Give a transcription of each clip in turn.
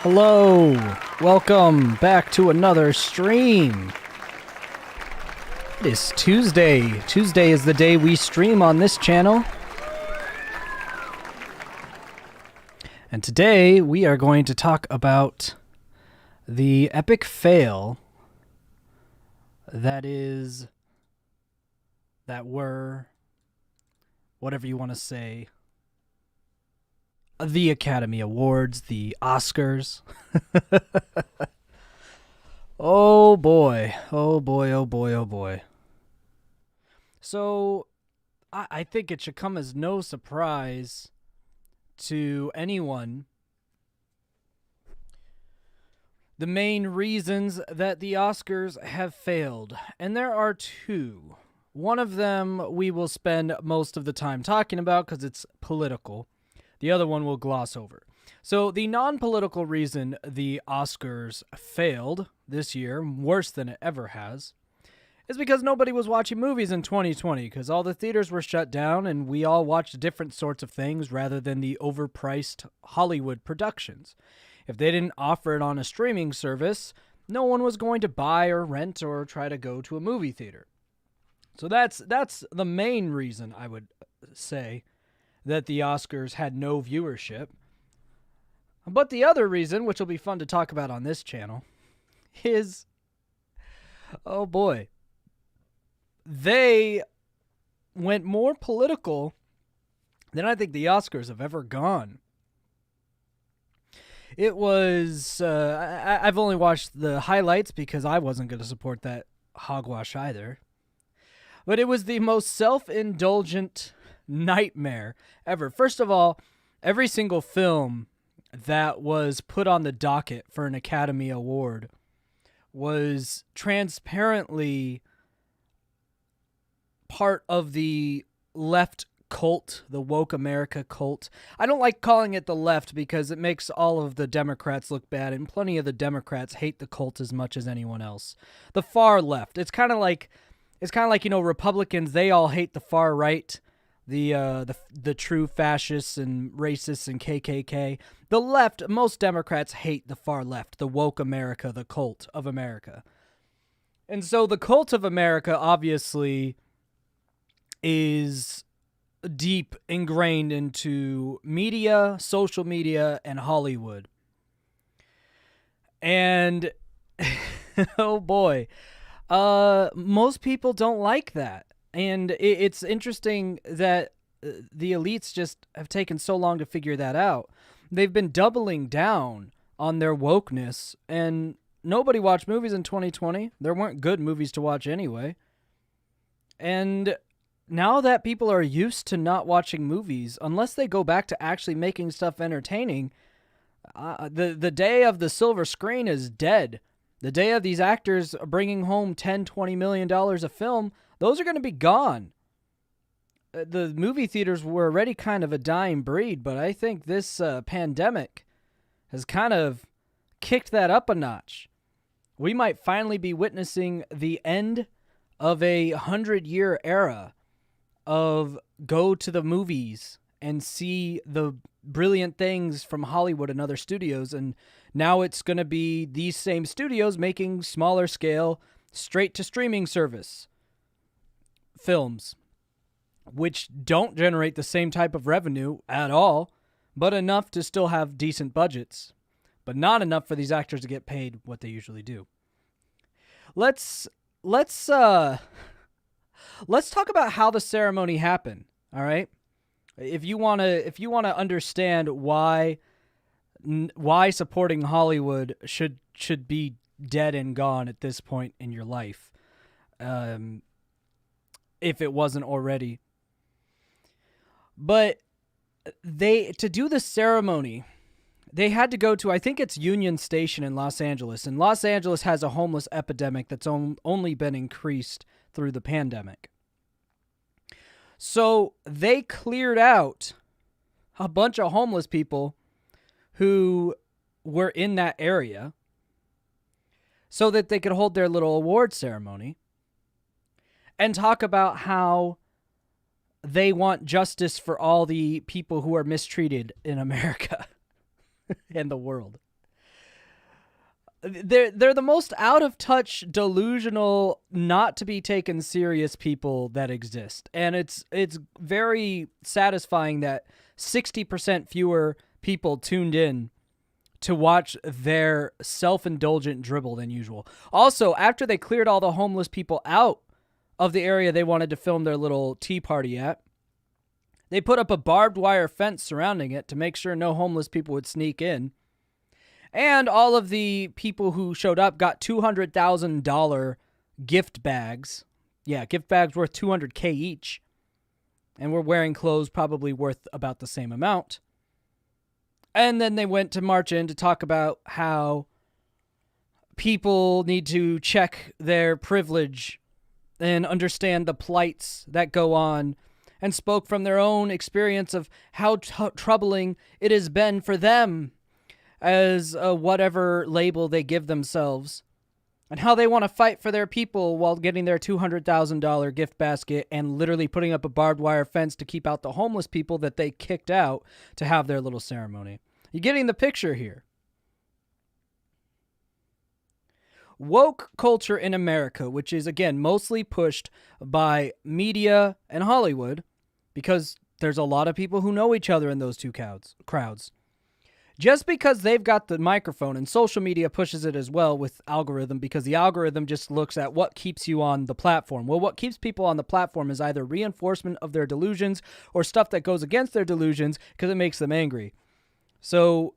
Hello, welcome back to another stream. It is Tuesday. Tuesday is the day we stream on this channel. And today we are going to talk about the epic fail that were, whatever you want to say, the Academy Awards, the Oscars. Oh boy, oh boy, oh boy, oh boy. So, I think it should come as no surprise to anyone the main reasons that the Oscars have failed. And there are two. One of them we will spend most of the time talking about because it's political. The other one we'll gloss over. So the non-political reason the Oscars failed this year, worse than it ever has, is because nobody was watching movies in 2020 because all the theaters were shut down and we all watched different sorts of things rather than the overpriced Hollywood productions. If they didn't offer it on a streaming service, no one was going to buy or rent or try to go to a movie theater. So that's the main reason I would say that the Oscars had no viewership. But the other reason, which will be fun to talk about on this channel, is, oh boy, they went more political than I think the Oscars have ever gone. It was, I've only watched the highlights because I wasn't going to support that hogwash either. But it was the most self-indulgent nightmare ever. First of all, every single film that was put on the docket for an Academy Award was transparently part of the left cult, the woke America cult. I don't like calling it the left because it makes all of the Democrats look bad, and plenty of the Democrats hate the cult as much as anyone else. The far left. It's kind of like, Republicans, they all hate the far right. The true fascists and racists and KKK. The left, most Democrats hate the far left, the woke America, the cult of America. And so the cult of America obviously is deep ingrained into media, social media, and Hollywood. And oh boy, most people don't like that. And it's interesting that the elites just have taken so long to figure that out. They've been doubling down on their wokeness, and nobody watched movies in 2020. There weren't good movies to watch anyway. And now that people are used to not watching movies, unless they go back to actually making stuff entertaining, the day of the silver screen is dead. The day of these actors bringing home $10, $20 million a film, those are going to be gone. The movie theaters were already kind of a dying breed, but I think this pandemic has kind of kicked that up a notch. We might finally be witnessing the end of a 100-year era of go to the movies and see the brilliant things from Hollywood and other studios, and now it's going to be these same studios making smaller scale, straight to streaming service films, which don't generate the same type of revenue at all, but enough to still have decent budgets, but not enough for these actors to get paid what they usually do. Let's talk about how the ceremony happened. All right, if you want to understand why supporting Hollywood should be dead and gone at this point in your life, if it wasn't already. But to do the ceremony, they had to go to, I think it's Union Station in Los Angeles. And Los Angeles has a homeless epidemic that's only been increased through the pandemic. So they cleared out a bunch of homeless people who were in that area so that they could hold their little award ceremony and talk about how they want justice for all the people who are mistreated in America and the world. they're the most out of touch, delusional, not to be taken serious people that exist. And it's very satisfying that 60% fewer people tuned in to watch their self-indulgent dribble than usual. Also, after they cleared all the homeless people out of the area they wanted to film their little tea party at, they put up a barbed wire fence surrounding it to make sure no homeless people would sneak in. And all of the people who showed up got $200,000 gift bags. Yeah, gift bags worth $200K each. And were wearing clothes probably worth about the same amount. And then they went to march in to talk about how people need to check their privilege and understand the plights that go on, and spoke from their own experience of how troubling it has been for them as whatever label they give themselves, and how they want to fight for their people while getting their $200,000 gift basket and literally putting up a barbed wire fence to keep out the homeless people that they kicked out to have their little ceremony. You getting the picture here? Woke culture in America, which is, again, mostly pushed by media and Hollywood, because there's a lot of people who know each other in those two crowds. Just because they've got the microphone, and social media pushes it as well with algorithm, because the algorithm just looks at what keeps you on the platform. Well, what keeps people on the platform is either reinforcement of their delusions or stuff that goes against their delusions because it makes them angry. So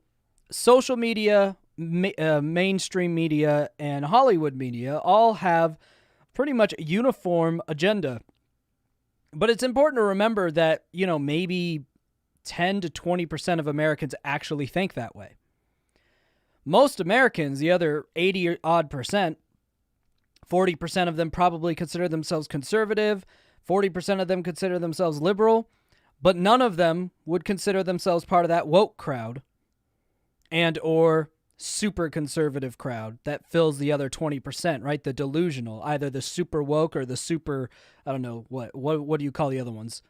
social media, mainstream media, and Hollywood media all have pretty much a uniform agenda. But it's important to remember that, maybe 10 to 20% of Americans actually think that way. Most Americans, the other 80 odd percent, 40% of them probably consider themselves conservative, 40% of them consider themselves liberal, but none of them would consider themselves part of that woke crowd and or super conservative crowd that fills the other 20%, right? The delusional, either the super woke or the super, I don't know, what do you call the other ones?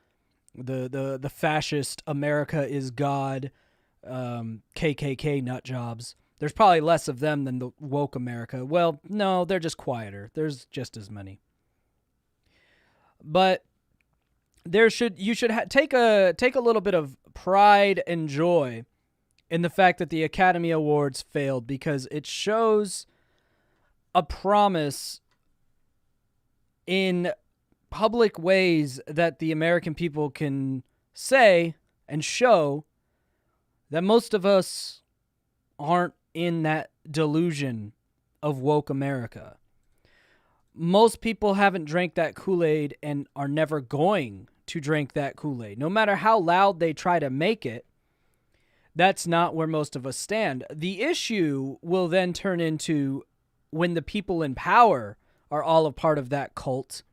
The fascist America is God, KKK nut jobs. There's probably less of them than the woke America. Well, no, they're just quieter. There's just as many. But you should take a little bit of pride and joy in the fact that the Academy Awards failed, because it shows a promise in public ways that the American people can say and show that most of us aren't in that delusion of woke America. Most people haven't drank that Kool-Aid and are never going to drink that Kool-Aid. No matter how loud they try to make it, that's not where most of us stand. The issue will then turn into when the people in power are all a part of that cult.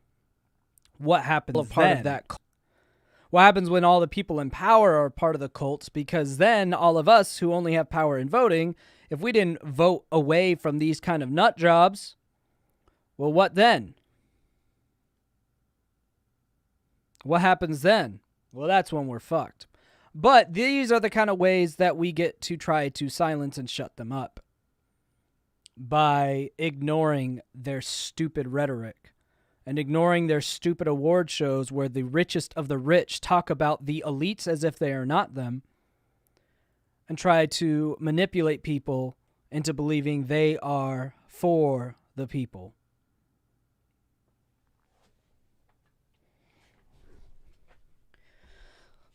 What happens then? What happens when all the people in power are part of the cult? Because then all of us who only have power in voting, if we didn't vote away from these kind of nut jobs, well, what then? What happens then? Well, that's when we're fucked. But these are the kind of ways that we get to try to silence and shut them up, by ignoring their stupid rhetoric and ignoring their stupid award shows where the richest of the rich talk about the elites as if they are not them and try to manipulate people into believing they are for the people.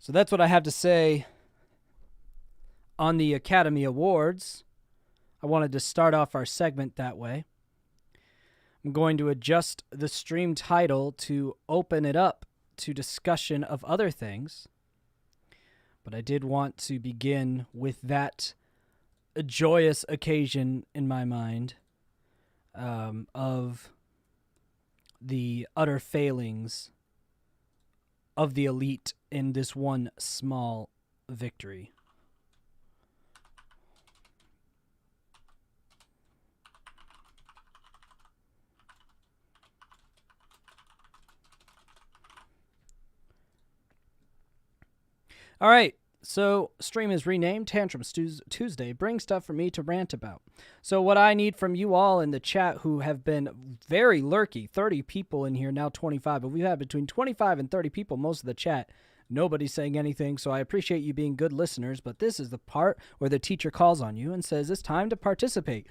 So that's what I have to say on the Academy Awards. I wanted to start off our segment that way. I'm going to adjust the stream title to open it up to discussion of other things. But I did want to begin with that joyous occasion in my mind of the utter failings of the elite in this one small victory. All right, So, stream is renamed Tantrum Tuesday. Bring stuff for me to rant about. So, what I need from you all in the chat who have been very lurky, 30 people in here, now 25, but we've had between 25 and 30 people, most of the chat. Nobody's saying anything, so I appreciate you being good listeners, but this is the part where the teacher calls on you and says it's time to participate.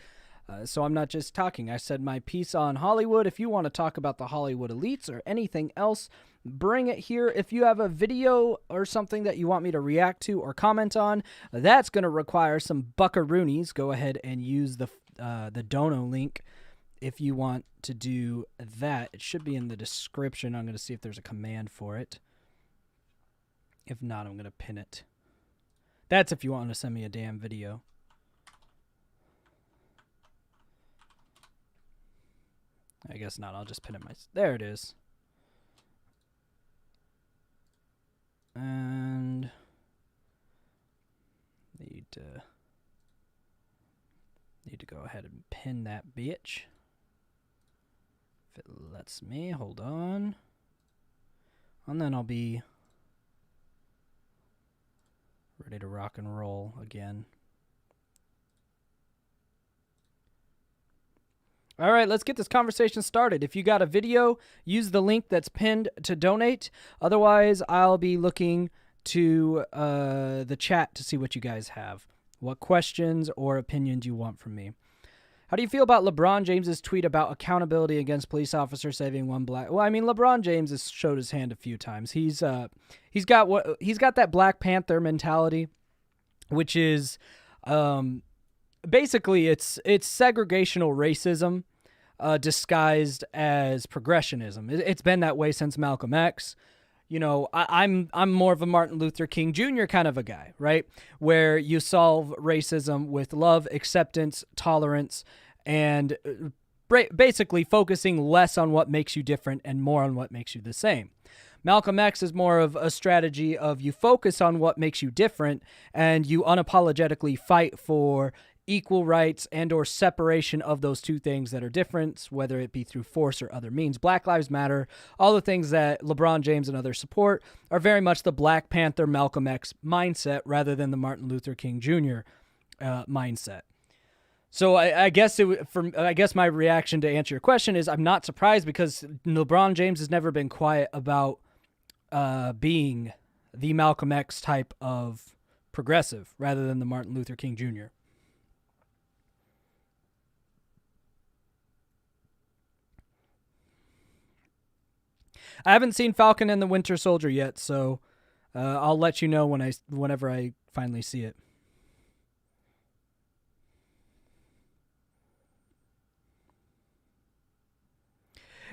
So I'm not just talking. I said my piece on Hollywood. If you want to talk about the Hollywood elites or anything else, bring it here. If you have a video or something that you want me to react to or comment on, that's going to require some buckaroonies. Go ahead and use the dono link if you want to do that. It should be in the description. I'm going to see if there's a command for it. If not, I'm going to pin it. That's if you want to send me a damn video. I guess not. I'll just pin it there it is. And need to go ahead and pin that bitch. If it lets me, hold on. And then I'll be ready to rock and roll again. All right, let's get this conversation started. If you got a video, use the link that's pinned to donate. Otherwise, I'll be looking to the chat to see what you guys have, what questions or opinions you want from me. How do you feel about LeBron James's tweet about accountability against police officer saving one black? Well, I mean, LeBron James has showed his hand a few times. He's got that Black Panther mentality, which is basically it's segregational racism disguised as progressionism. It's been that way since Malcolm X. You know, I'm more of a Martin Luther King Jr. kind of a guy, right? Where you solve racism with love, acceptance, tolerance, and basically focusing less on what makes you different and more on what makes you the same. Malcolm X is more of a strategy of you focus on what makes you different and you unapologetically fight for equal rights and or separation of those two things that are different, whether it be through force or other means. Black Lives Matter, all the things that LeBron James and others support are very much the Black Panther, Malcolm X mindset rather than the Martin Luther King Jr. Mindset. So I guess my reaction to answer your question is I'm not surprised because LeBron James has never been quiet about being the Malcolm X type of progressive rather than the Martin Luther King Jr. I haven't seen Falcon and the Winter Soldier yet, so I'll let you know whenever I finally see it.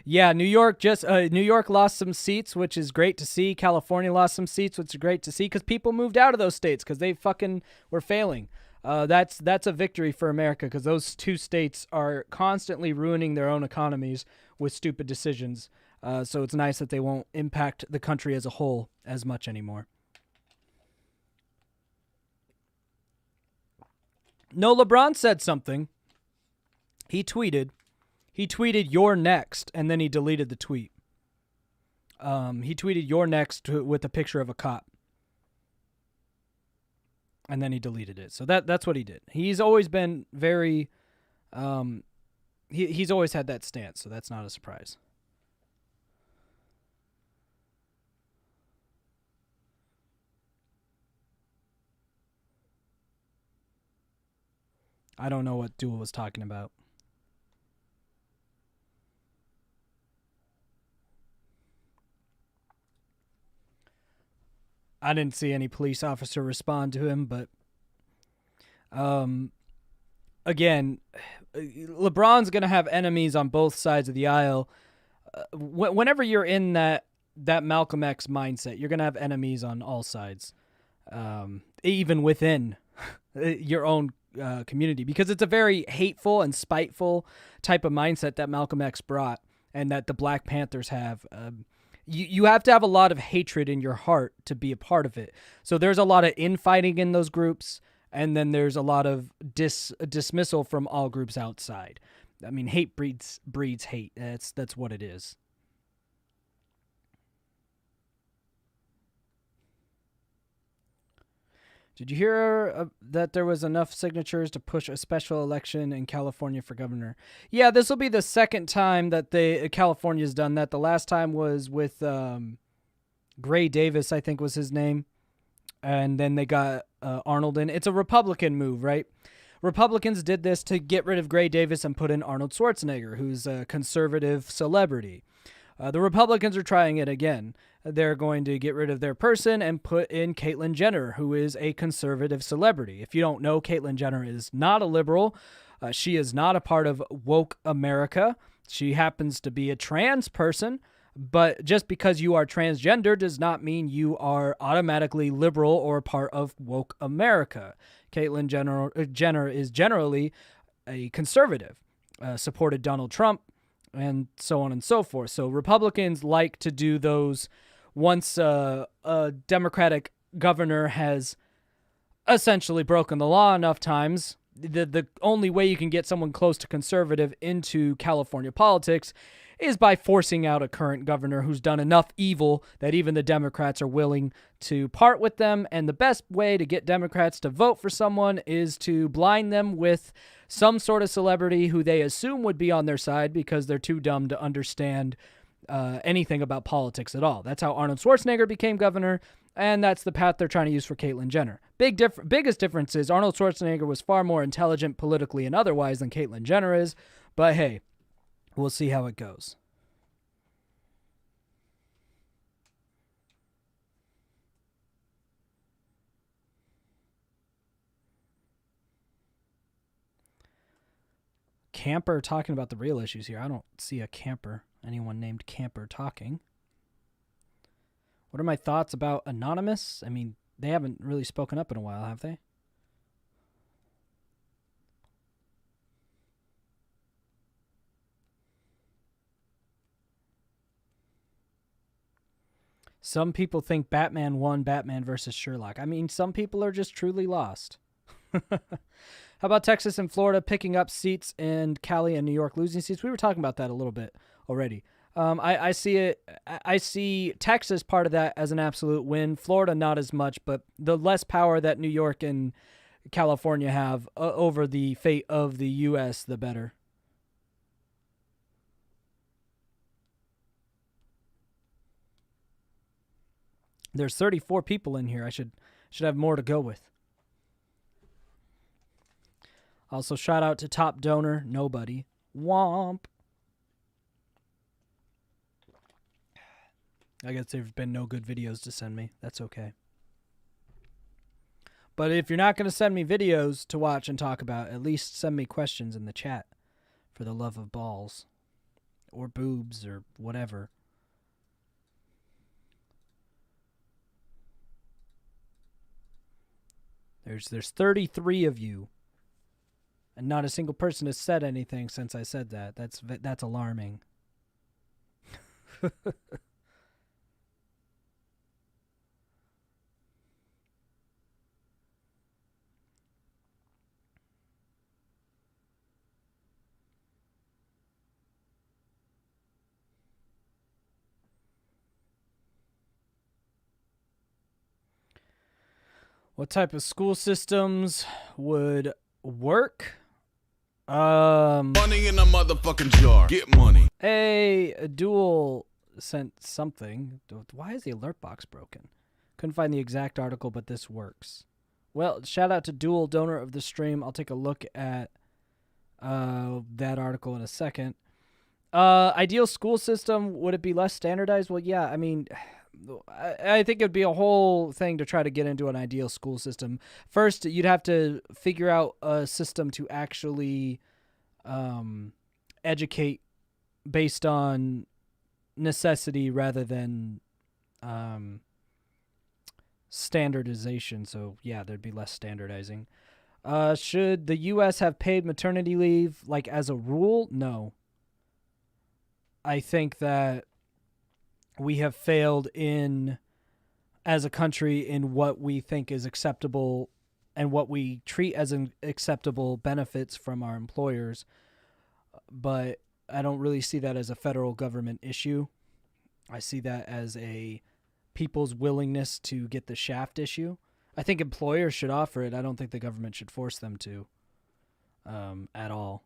Yeah, New York lost some seats, which is great to see. California lost some seats, which is great to see because people moved out of those states because they fucking were failing. That's a victory for America because those two states are constantly ruining their own economies with stupid decisions. So it's nice that they won't impact the country as a whole as much anymore. No, LeBron said something. He tweeted, "You're next," and then he deleted the tweet. He tweeted, "You're next," with a picture of a cop. And then he deleted it. So that's what he did. He's always been very... he's always had that stance, so that's not a surprise. I don't know what Duel was talking about. I didn't see any police officer respond to him, but again, LeBron's going to have enemies on both sides of the aisle. Whenever you're in that Malcolm X mindset, you're going to have enemies on all sides, even within your own community, because it's a very hateful and spiteful type of mindset that Malcolm X brought and that the Black Panthers have. You have to have a lot of hatred in your heart to be a part of it. So there's a lot of infighting in those groups, and then there's a lot of dismissal from all groups outside. I mean, hate breeds hate. That's what it is. Did you hear that there was enough signatures to push a special election in California for governor? Yeah, this will be the second time that California's done that. The last time was with Gray Davis, I think was his name. And then they got Arnold in. It's a Republican move, right? Republicans did this to get rid of Gray Davis and put in Arnold Schwarzenegger, who's a conservative celebrity. The Republicans are trying it again. They're going to get rid of their person and put in Caitlyn Jenner, who is a conservative celebrity. If you don't know, Caitlyn Jenner is not a liberal. She is not a part of woke America. She happens to be a trans person, but just because you are transgender does not mean you are automatically liberal or part of woke America. Caitlyn Jenner is generally a conservative, supported Donald Trump, and so on and so forth. So Republicans like to do those once a Democratic governor has essentially broken the law enough times. The only way you can get someone close to conservative into California politics is by forcing out a current governor who's done enough evil that even the Democrats are willing to part with them. And the best way to get Democrats to vote for someone is to blind them with some sort of celebrity who they assume would be on their side because they're too dumb to understand anything about politics at all. That's how Arnold Schwarzenegger became governor, and that's the path they're trying to use for Caitlyn Jenner. Biggest difference is Arnold Schwarzenegger was far more intelligent politically and otherwise than Caitlyn Jenner is, but hey, we'll see how it goes. Camper talking about the real issues here. I don't see a camper, anyone named Camper talking. What are my thoughts about Anonymous? I mean, they haven't really spoken up in a while, have they? Some people think Batman won Batman versus Sherlock. I mean, some people are just truly lost. How about Texas and Florida picking up seats and Cali and New York losing seats? We were talking about that a little bit already. I see it. I see Texas part of that as an absolute win. Florida not as much, but the less power that New York and California have over the fate of the U.S., the better. There's 34 people in here. I should have more to go with. Also, shout out to top donor, nobody. Womp. I guess there's been no good videos to send me. That's okay. But if you're not going to send me videos to watch and talk about, at least send me questions in the chat. For the love of balls. Or boobs or whatever. There's 33 of you. And not a single person has said anything since I said that. That's alarming. What type of school systems would work? Money in a motherfucking jar. Get money. A dual sent something. Why is the alert box broken? Couldn't find the exact article, but this works. Well, shout out to Dual, donor of the stream. I'll take a look at that article in a second. Ideal school system, would it be less standardized? Well, yeah, I mean, I think it'd be a whole thing to try to get into an ideal school system. First, you'd have to figure out a system to actually educate based on necessity rather than standardization. So, yeah, there'd be less standardizing. Should the U.S. have paid maternity leave, like, as a rule? No. I think that we have failed as a country in what we think is acceptable and what we treat as an acceptable benefits from our employers. But I don't really see that as a federal government issue. I see that as a people's willingness to get the shaft issue. I think employers should offer it. I don't think the government should force them to at all.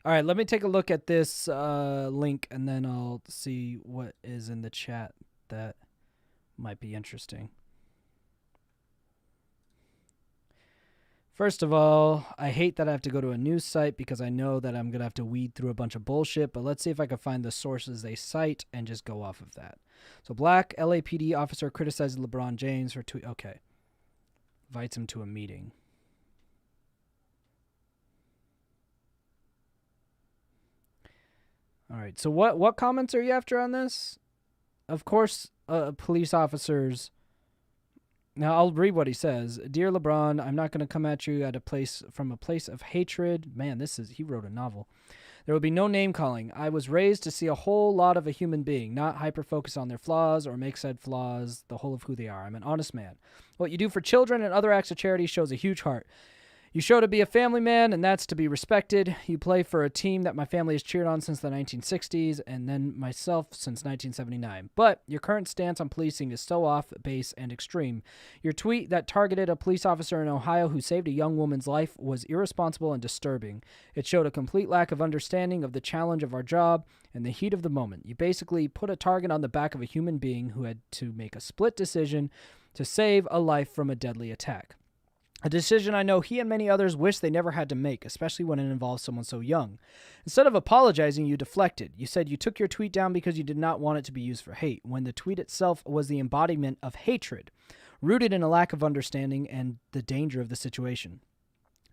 All right, let me take a look at this link, and then I'll see what is in the chat that might be interesting. First of all, I hate that I have to go to a news site because I know that I'm going to have to weed through a bunch of bullshit, but let's see if I can find the sources they cite and just go off of that. So, black LAPD officer criticizes LeBron James for tweet. Okay. Invites him to a meeting. All right. So what comments are you after on this? Of course, police officers. Now I'll read what he says. Dear LeBron, I'm not going to come at you from a place of hatred. Man, he wrote a novel. There will be no name calling. I was raised to see a whole lot of a human being, not hyper-focus on their flaws or make said flaws the whole of who they are. I'm an honest man. What you do for children and other acts of charity shows a huge heart. You show to be a family man, and that's to be respected. You play for a team that my family has cheered on since the 1960s, and then myself since 1979. But your current stance on policing is so off base and extreme. Your tweet that targeted a police officer in Ohio who saved a young woman's life was irresponsible and disturbing. It showed a complete lack of understanding of the challenge of our job and the heat of the moment. You basically put a target on the back of a human being who had to make a split decision to save a life from a deadly attack. A decision I know he and many others wish they never had to make, especially when it involves someone so young. Instead of apologizing, you deflected. You said you took your tweet down because you did not want it to be used for hate, when the tweet itself was the embodiment of hatred, rooted in a lack of understanding and the danger of the situation.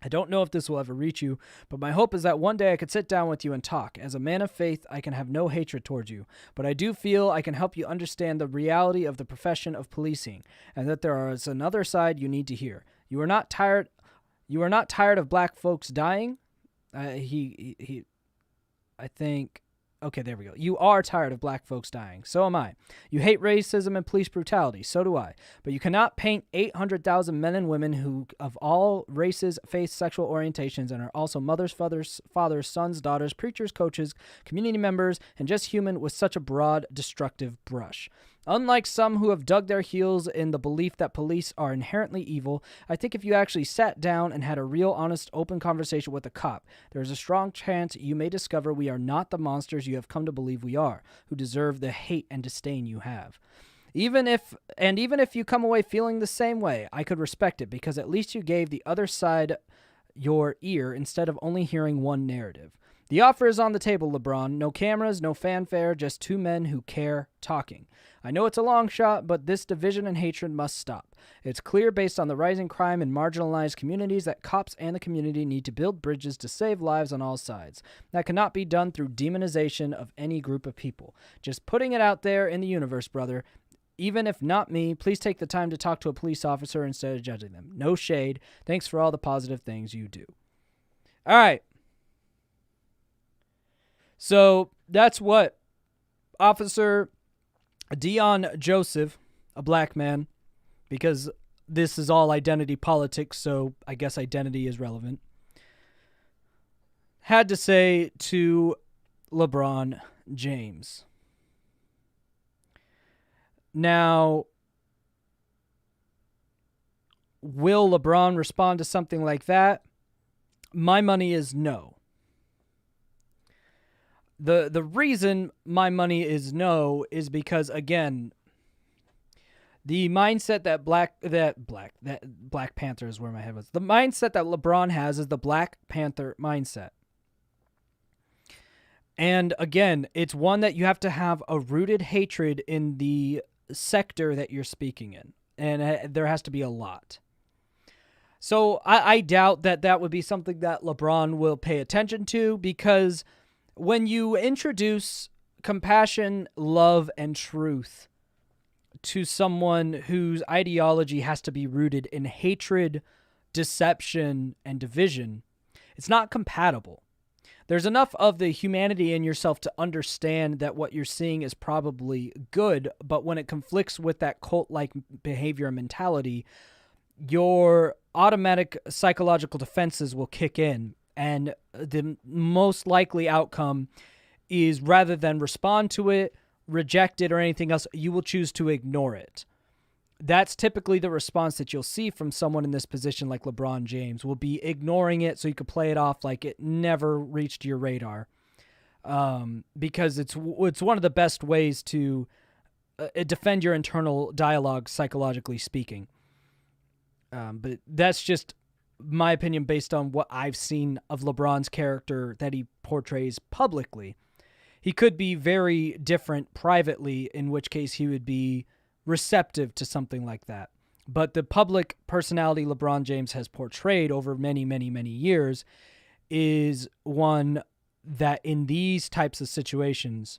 I don't know if this will ever reach you, but my hope is that one day I could sit down with you and talk. As a man of faith, I can have no hatred towards you, but I do feel I can help you understand the reality of the profession of policing, and that there is another side you need to hear. You are not tired of black folks dying? I think... Okay, there we go. You are tired of black folks dying. So am I. You hate racism and police brutality. So do I. But you cannot paint 800,000 men and women who, of all races, face sexual orientations and are also mothers, fathers, sons, daughters, preachers, coaches, community members, and just human with such a broad, destructive brush. Unlike some who have dug their heels in the belief that police are inherently evil, I think if you actually sat down and had a real, honest, open conversation with a cop, there is a strong chance you may discover we are not the monsters you have come to believe we are, who deserve the hate and disdain you have. Even if you come away feeling the same way, I could respect it, because at least you gave the other side your ear instead of only hearing one narrative. The offer is on the table, LeBron. No cameras, no fanfare, just two men who care talking. I know it's a long shot, but this division and hatred must stop. It's clear based on the rising crime in marginalized communities that cops and the community need to build bridges to save lives on all sides. That cannot be done through demonization of any group of people. Just putting it out there in the universe, brother. Even if not me, please take the time to talk to a police officer instead of judging them. No shade. Thanks for all the positive things you do. All right. So that's what Officer Dion Joseph, a black man, because this is all identity politics, so I guess identity is relevant, had to say to LeBron James. Now, will LeBron respond to something like that? My money is no. The reason my money is no is because, again, the mindset that Black Panther is where my head was. The mindset that LeBron has is the Black Panther mindset. And again, it's one that you have to have a rooted hatred in the sector that you're speaking in. And there has to be a lot. So I doubt that would be something that LeBron will pay attention to, because when you introduce compassion, love, and truth to someone whose ideology has to be rooted in hatred, deception, and division, it's not compatible. There's enough of the humanity in yourself to understand that what you're seeing is probably good, but when it conflicts with that cult-like behavior and mentality, your automatic psychological defenses will kick in. And the most likely outcome is, rather than respond to it reject it or anything else. You will choose to ignore it. That's typically the response that you'll see from someone in this position like LeBron James. Will be ignoring it so you could play it off like it never reached your radar. Because it's one of the best ways to defend your internal dialogue, psychologically speaking. But that's just my opinion based on what I've seen of LeBron's character that he portrays publicly. He could be very different privately, in which case he would be receptive to something like that. But the public personality LeBron James has portrayed over many, many, many years is one that in these types of situations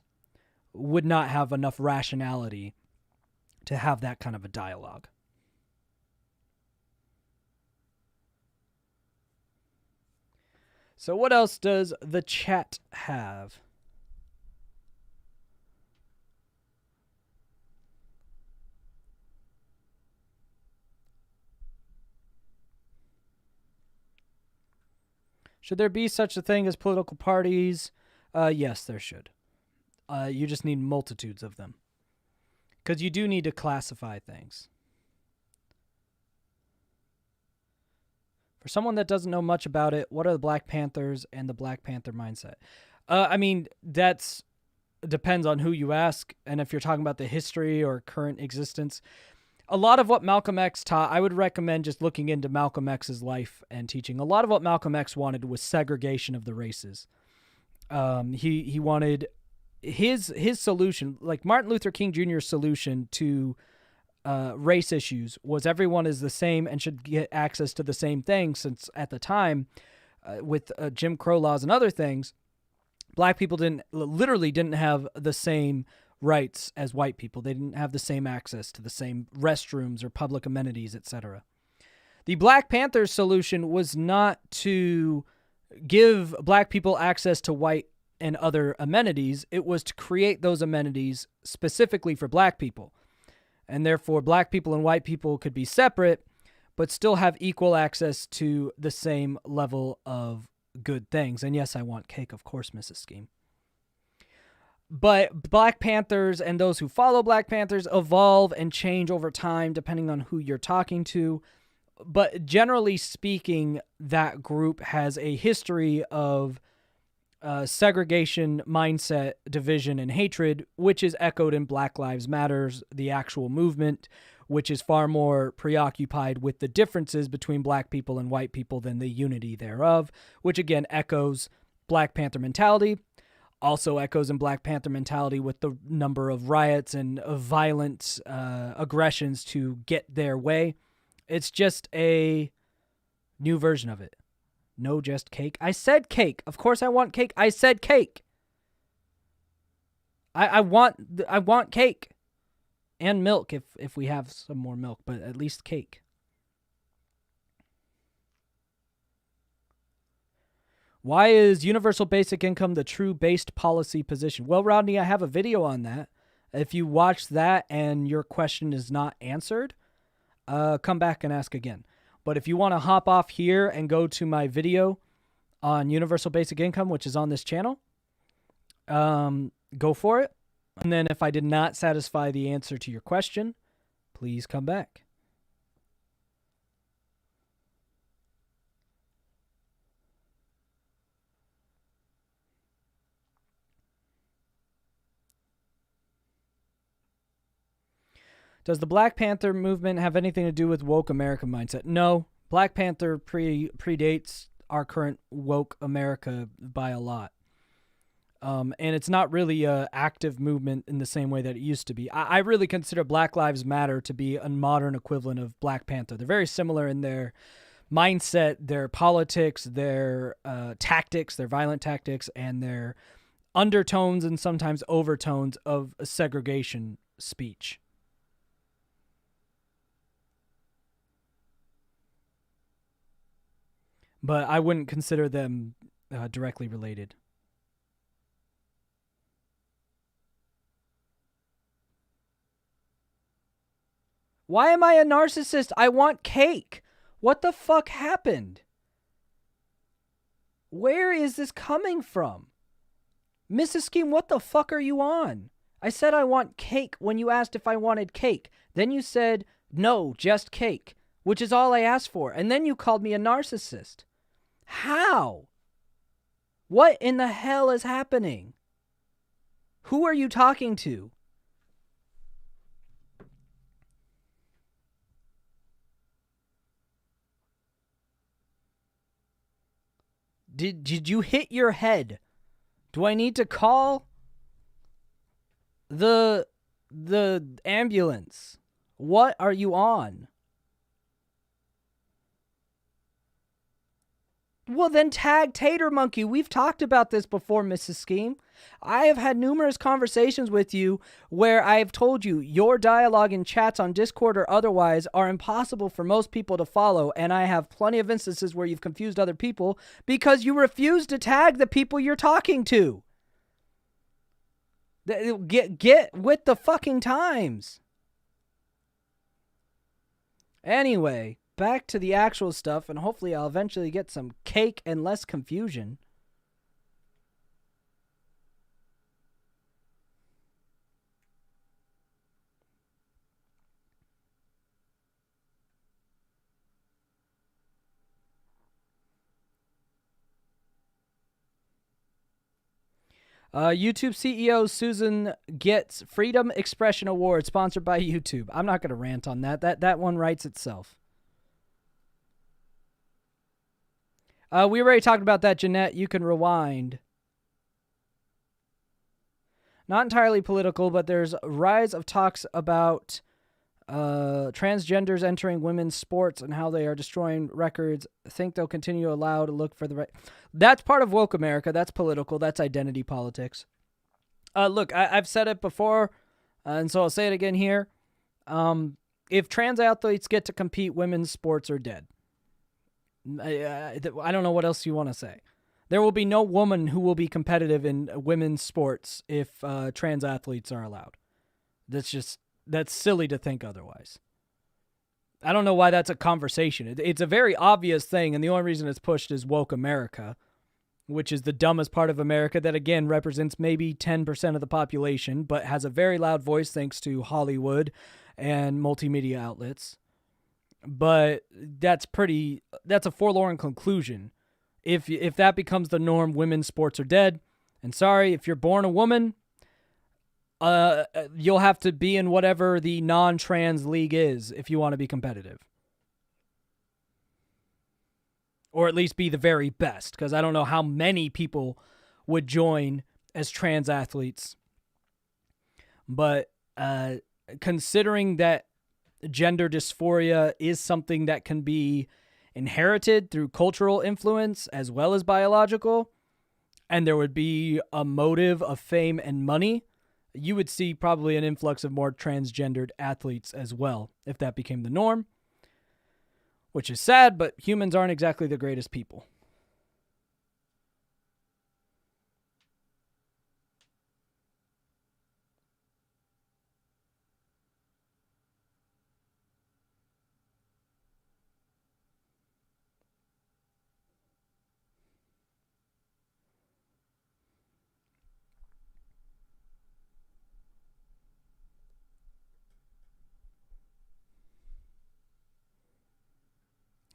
would not have enough rationality to have that kind of a dialogue. So what else does the chat have? Should there be such a thing as political parties? Yes, there should. You just need multitudes of them. Because you do need to classify things. For someone that doesn't know much about it, what are the Black Panthers and the Black Panther mindset? I mean, that's depends on who you ask, and if you're talking about the history or current existence. A lot of what Malcolm X taught, I would recommend just looking into Malcolm X's life and teaching. A lot of what Malcolm X wanted was segregation of the races. He wanted his solution, like Martin Luther King Jr.'s solution to race issues, was everyone is the same and should get access to the same thing, since at the time, with Jim Crow laws and other things, black people literally didn't have the same rights as white people. They didn't have the same access to the same restrooms or public amenities, etc. The Black Panthers solution was not to give black people access to white and other amenities. It was to create those amenities specifically for black people. And therefore, black people and white people could be separate, but still have equal access to the same level of good things. And yes, I want cake, of course, Mrs. Scheme. But Black Panthers and those who follow Black Panthers evolve and change over time depending on who you're talking to. But generally speaking, that group has a history of segregation, mindset, division, and hatred, which is echoed in Black Lives Matters, the actual movement, which is far more preoccupied with the differences between black people and white people than the unity thereof, which again echoes Black Panther mentality. Also echoes in Black Panther mentality with the number of riots and violent aggressions to get their way. It's just a new version of it. No, just cake. I said cake. Of course I want cake. I said cake. I want cake. And milk if we have some more milk, but at least cake. Why is universal basic income the true based policy position? Well, Rodney, I have a video on that. If you watch that and your question is not answered, come back and ask again. But if you want to hop off here and go to my video on universal basic income, which is on this channel, go for it. And then if I did not satisfy the answer to your question, please come back. Does the Black Panther movement have anything to do with woke America mindset? No. Black Panther predates our current woke America by a lot. And it's not really an active movement in the same way that it used to be. I really consider Black Lives Matter to be a modern equivalent of Black Panther. They're very similar in their mindset, their politics, their tactics, their violent tactics, and their undertones and sometimes overtones of segregation speech. But I wouldn't consider them directly related. Why am I a narcissist? I want cake. What the fuck happened? Where is this coming from? Mrs. Scheme, what the fuck are you on? I said I want cake when you asked if I wanted cake. Then you said, no, just cake, which is all I asked for. And then you called me a narcissist. How? What in the hell is happening? Who are you talking to? Did you hit your head? Do I need to call the ambulance? What are you on? Well, then tag Tater Monkey. We've talked about this before, Mrs. Scheme. I have had numerous conversations with you where I have told you your dialogue in chats on Discord or otherwise are impossible for most people to follow, and I have plenty of instances where you've confused other people because you refuse to tag the people you're talking to. Get with the fucking times. Anyway, back to the actual stuff, and hopefully I'll eventually get some cake and less confusion. YouTube CEO Susan gets Freedom Expression Award sponsored by YouTube. I'm not going to rant on that. That one writes itself. We already talked about that, Jeanette. You can rewind. Not entirely political, but there's a rise of talks about transgenders entering women's sports and how they are destroying records. Think they'll continue allowed to look for the right. That's part of woke America. That's political. That's identity politics. Look, I've said it before, and so I'll say it again here. If trans athletes get to compete, women's sports are dead. I don't know what else you want to say. There will be no woman who will be competitive in women's sports if trans athletes are allowed. That's silly to think otherwise. I don't know why that's a conversation. It's a very obvious thing, and the only reason it's pushed is woke America, which is the dumbest part of America that, again, represents maybe 10% of the population, but has a very loud voice thanks to Hollywood and multimedia outlets. But that's a forlorn conclusion. If that becomes the norm, women's sports are dead. And sorry, if you're born a woman, you'll have to be in whatever the non-trans league is if you want to be competitive. Or at least be the very best, because I don't know how many people would join as trans athletes. But considering that gender dysphoria is something that can be inherited through cultural influence as well as biological, and there would be a motive of fame and money, you would see probably an influx of more transgendered athletes as well if that became the norm, which is sad, but humans aren't exactly the greatest people.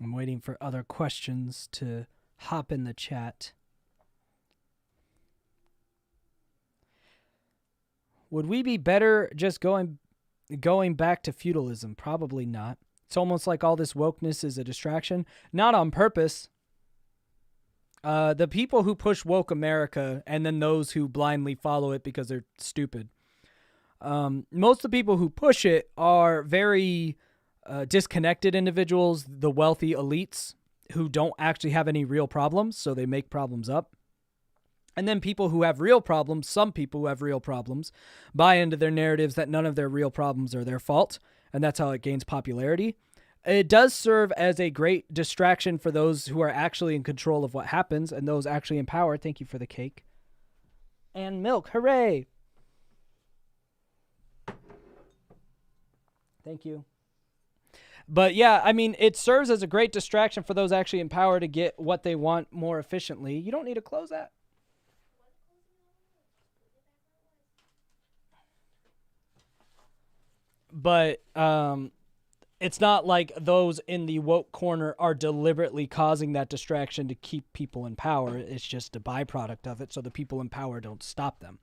I'm waiting for other questions to hop in the chat. Would we be better just going back to feudalism? Probably not. It's almost like all this wokeness is a distraction. Not on purpose. The people who push woke America and then those who blindly follow it because they're stupid. Most of the people who push it are very disconnected individuals, the wealthy elites who don't actually have any real problems, so they make problems up. And then people who have real problems, some people who have real problems, buy into their narratives that none of their real problems are their fault, and that's how it gains popularity. It does serve as a great distraction for those who are actually in control of what happens and those actually in power. Thank you for the cake. And milk, hooray! Thank you. But yeah, I mean, it serves as a great distraction for those actually in power to get what they want more efficiently. You don't need to close that. But it's not like those in the woke corner are deliberately causing that distraction to keep people in power. It's just a byproduct of it, so the people in power don't stop them.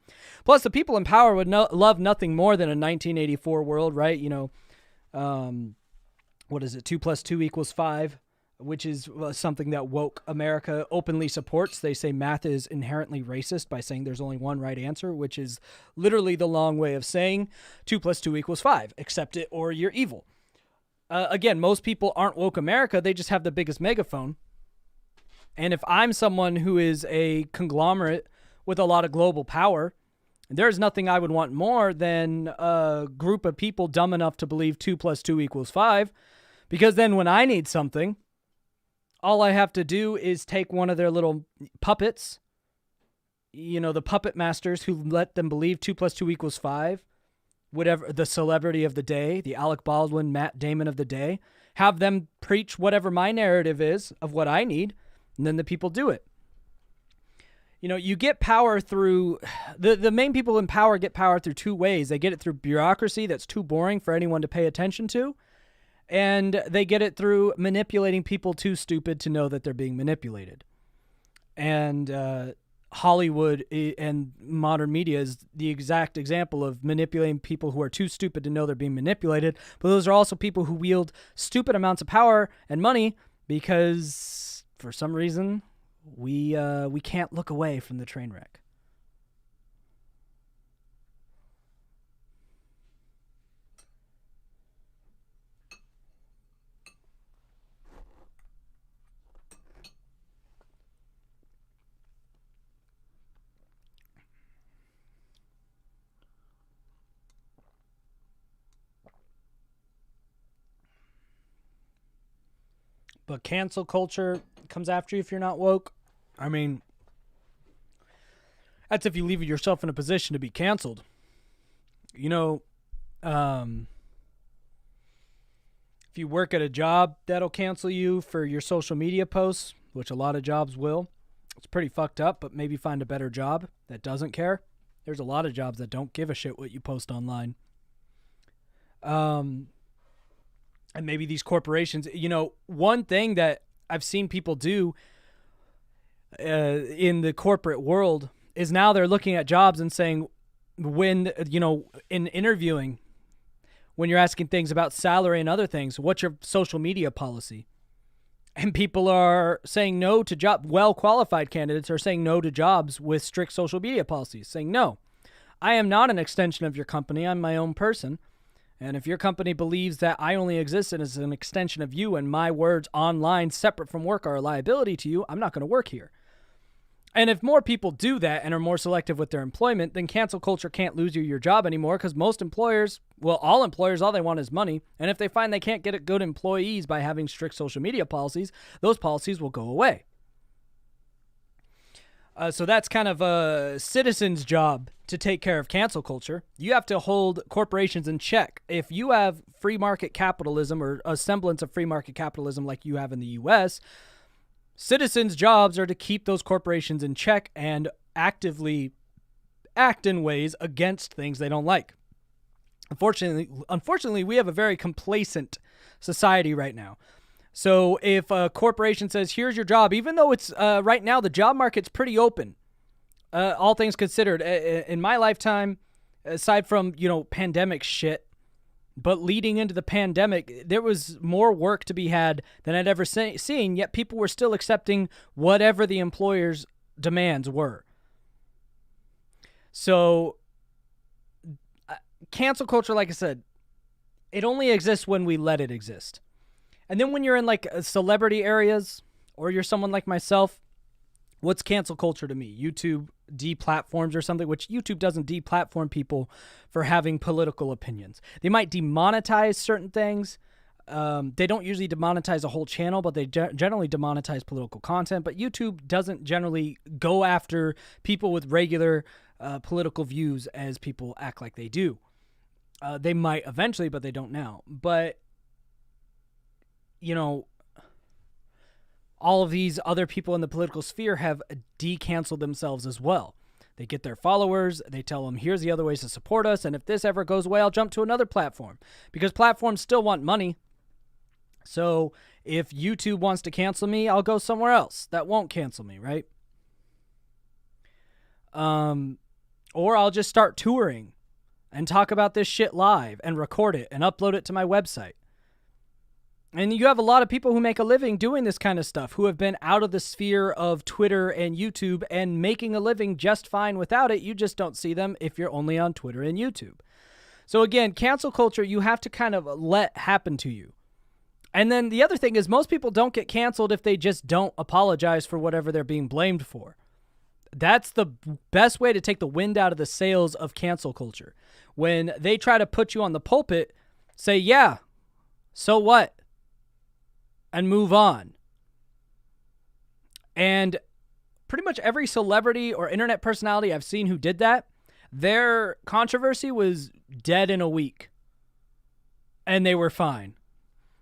Plus, the people in power would love nothing more than a 1984 world, right? What is it? 2 + 2 = 5, which is something that woke America openly supports. They say math is inherently racist by saying there's only one right answer, which is literally the long way of saying 2 + 2 = 5. Accept it or you're evil. Again, most people aren't woke America. They just have the biggest megaphone. And if I'm someone who is a conglomerate with a lot of global power, there's nothing I would want more than a group of people dumb enough to believe 2 + 2 = 5. Because then when I need something, all I have to do is take one of their little puppets, the puppet masters who let them believe 2 + 2 = 5, whatever the celebrity of the day, the Alec Baldwin, Matt Damon of the day, have them preach whatever my narrative is of what I need, and then the people do it. You get power through, the main people in power get power through two ways. They get it through bureaucracy that's too boring for anyone to pay attention to, and they get it through manipulating people too stupid to know that they're being manipulated. And Hollywood and modern media is the exact example of manipulating people who are too stupid to know they're being manipulated. But those are also people who wield stupid amounts of power and money because, for some reason, we can't look away from the train wreck. But cancel culture comes after you if you're not woke. I mean, that's if you leave yourself in a position to be canceled. If you work at a job that'll cancel you for your social media posts, which a lot of jobs will, it's pretty fucked up, but maybe find a better job that doesn't care. There's a lot of jobs that don't give a shit what you post online. And maybe these corporations, one thing that I've seen people do in the corporate world is now they're looking at jobs and saying, when, in interviewing, when you're asking things about salary and other things, what's your social media policy? And people are saying no to well-qualified candidates are saying no to jobs with strict social media policies, saying, no, I am not an extension of your company. I'm my own person. And if your company believes that I only exist as an extension of you and my words online separate from work are a liability to you, I'm not going to work here. And if more people do that and are more selective with their employment, then cancel culture can't lose you your job anymore because most employers, all employers, all they want is money. And if they find they can't get good employees by having strict social media policies, those policies will go away. So that's kind of a citizen's job to take care of cancel culture. You have to hold corporations in check. If you have free market capitalism or a semblance of free market capitalism like you have in the U.S., citizens' jobs are to keep those corporations in check and actively act in ways against things they don't like. Unfortunately, we have a very complacent society right now. So if a corporation says, here's your job, even though it's right now the job market's pretty open, all things considered, in my lifetime, aside from, pandemic shit, but leading into the pandemic, there was more work to be had than I'd ever seen, yet people were still accepting whatever the employer's demands were. So cancel culture, like I said, it only exists when we let it exist. And then when you're in like celebrity areas or you're someone like myself, what's cancel culture to me? YouTube deplatforms or something, which YouTube doesn't deplatform people for having political opinions. They might demonetize certain things. They don't usually demonetize a whole channel, but they generally demonetize political content. But YouTube doesn't generally go after people with regular political views as people act like they do. They might eventually, but they don't now. But all of these other people in the political sphere have de-canceled themselves as well. They get their followers. They tell them, here's the other ways to support us. And if this ever goes away, I'll jump to another platform, because platforms still want money. So if YouTube wants to cancel me, I'll go somewhere else that won't cancel me, right? Or I'll just start touring and talk about this shit live and record it and upload it to my website. And you have a lot of people who make a living doing this kind of stuff, who have been out of the sphere of Twitter and YouTube and making a living just fine without it. You just don't see them if you're only on Twitter and YouTube. So again, cancel culture, you have to kind of let happen to you. And then the other thing is, most people don't get canceled if they just don't apologize for whatever they're being blamed for. That's the best way to take the wind out of the sails of cancel culture. When they try to put you on the pulpit, say, yeah, so what? And move on. And pretty much every celebrity or internet personality I've seen who did that, their controversy was dead in a week. And they were fine.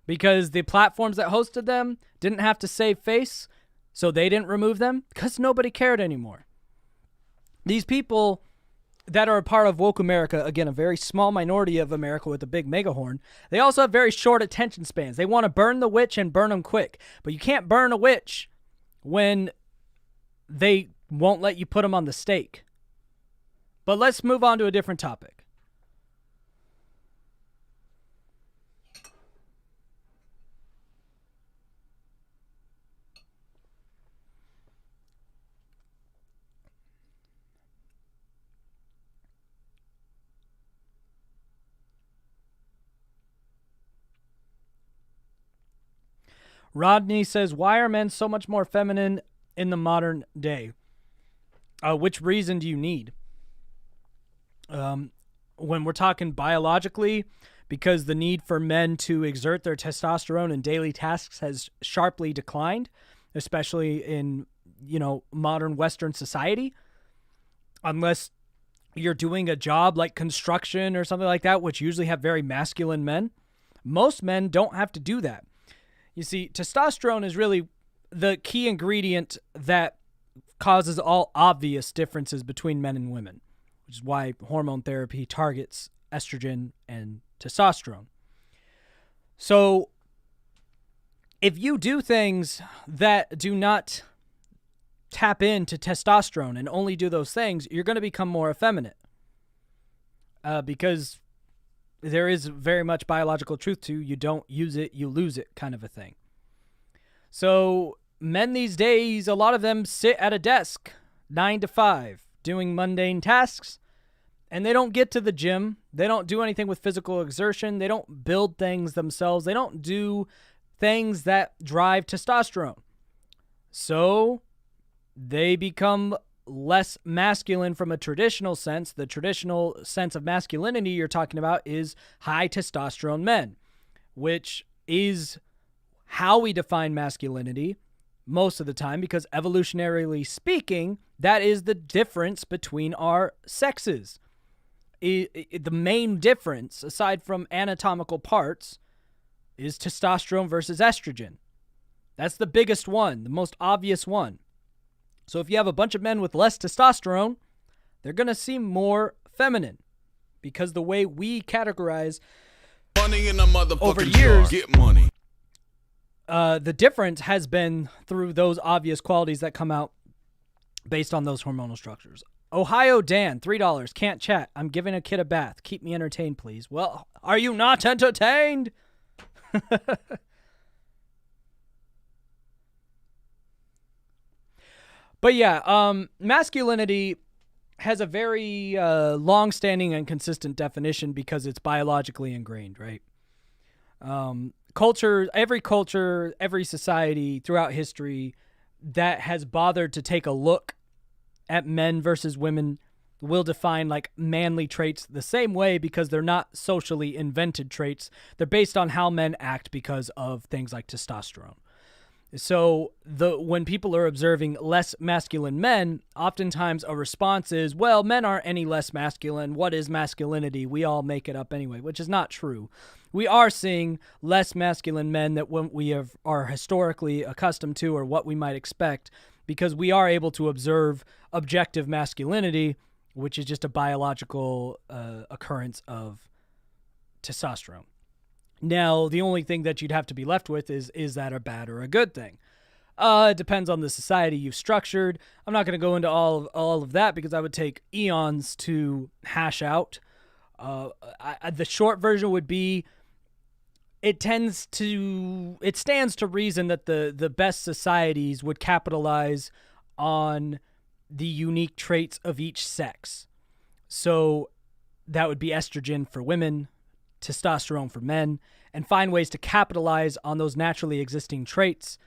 Because the platforms that hosted them didn't have to save face, so they didn't remove them, because nobody cared anymore. These people that are a part of woke America, again, a very small minority of America with a big megahorn, they also have very short attention spans. They want to burn the witch and burn them quick. But you can't burn a witch when they won't let you put them on the stake. But let's move on to a different topic. Rodney says, why are men so much more feminine in the modern day? Which reason do you need? When we're talking biologically, because the need for men to exert their testosterone in daily tasks has sharply declined, especially in, modern Western society. Unless you're doing a job like construction or something like that, which usually have very masculine men. Most men don't have to do that. You see, testosterone is really the key ingredient that causes all obvious differences between men and women, which is why hormone therapy targets estrogen and testosterone. So if you do things that do not tap into testosterone and only do those things, you're going to become more effeminate. Because there is very much biological truth to you don't use it, you lose it kind of a thing. So men these days, a lot of them sit at a desk 9 to 5 doing mundane tasks, and they don't get to the gym. They don't do anything with physical exertion. They don't build things themselves. They don't do things that drive testosterone. So they become less masculine from a traditional sense. The traditional sense of masculinity you're talking about is high testosterone men, which is how we define masculinity most of the time, because evolutionarily speaking, that is the difference between our sexes. The main difference, aside from anatomical parts, is testosterone versus estrogen. That's the biggest one, the most obvious one. So if you have a bunch of men with less testosterone, they're going to seem more feminine, because the way we categorize Money in the motherfucking over years, jar. Get money. The difference has been through those obvious qualities that come out based on those hormonal structures. Ohio Dan, $3. Can't chat. I'm giving a kid a bath. Keep me entertained, please. Well, are you not entertained? But yeah, masculinity has a very long-standing and consistent definition because it's biologically ingrained, right? Culture, every society throughout history that has bothered to take a look at men versus women will define like manly traits the same way, because they're not socially invented traits. They're based on how men act because of things like testosterone. So when people are observing less masculine men, oftentimes a response is, well, men aren't any less masculine. What is masculinity? We all make it up anyway, which is not true. We are seeing less masculine men that we are historically accustomed to, or what we might expect. because we are able to observe objective masculinity, which is just a biological occurrence of testosterone. Now, the only thing that you'd have to be left with is that a bad or a good thing? It depends on the society you've structured. I'm not going to go into all of that because I would take eons to hash out. The short version would be, it stands to reason that the best societies would capitalize on the unique traits of each sex. So that would be estrogen for women, testosterone for men, and find ways to capitalize on those naturally existing traits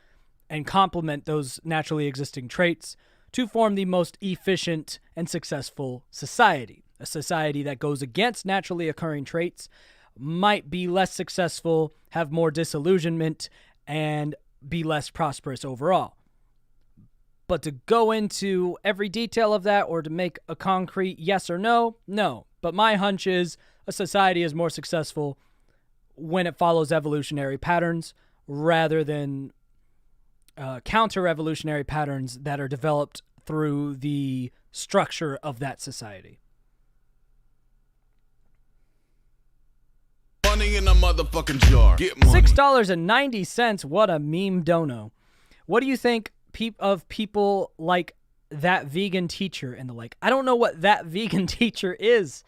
and complement those naturally existing traits to form the most efficient and successful society. A society that goes against naturally occurring traits might be less successful, have more disillusionment, and be less prosperous overall. But to go into every detail of that or to make a concrete yes or no, no. But my hunch is a society is more successful when it follows evolutionary patterns rather than counter-evolutionary patterns that are developed through the structure of that society. Money in a motherfucking jar. Get money. $6.90. What a meme dono. What do you think of people like that vegan teacher and the like? I don't know what that vegan teacher is.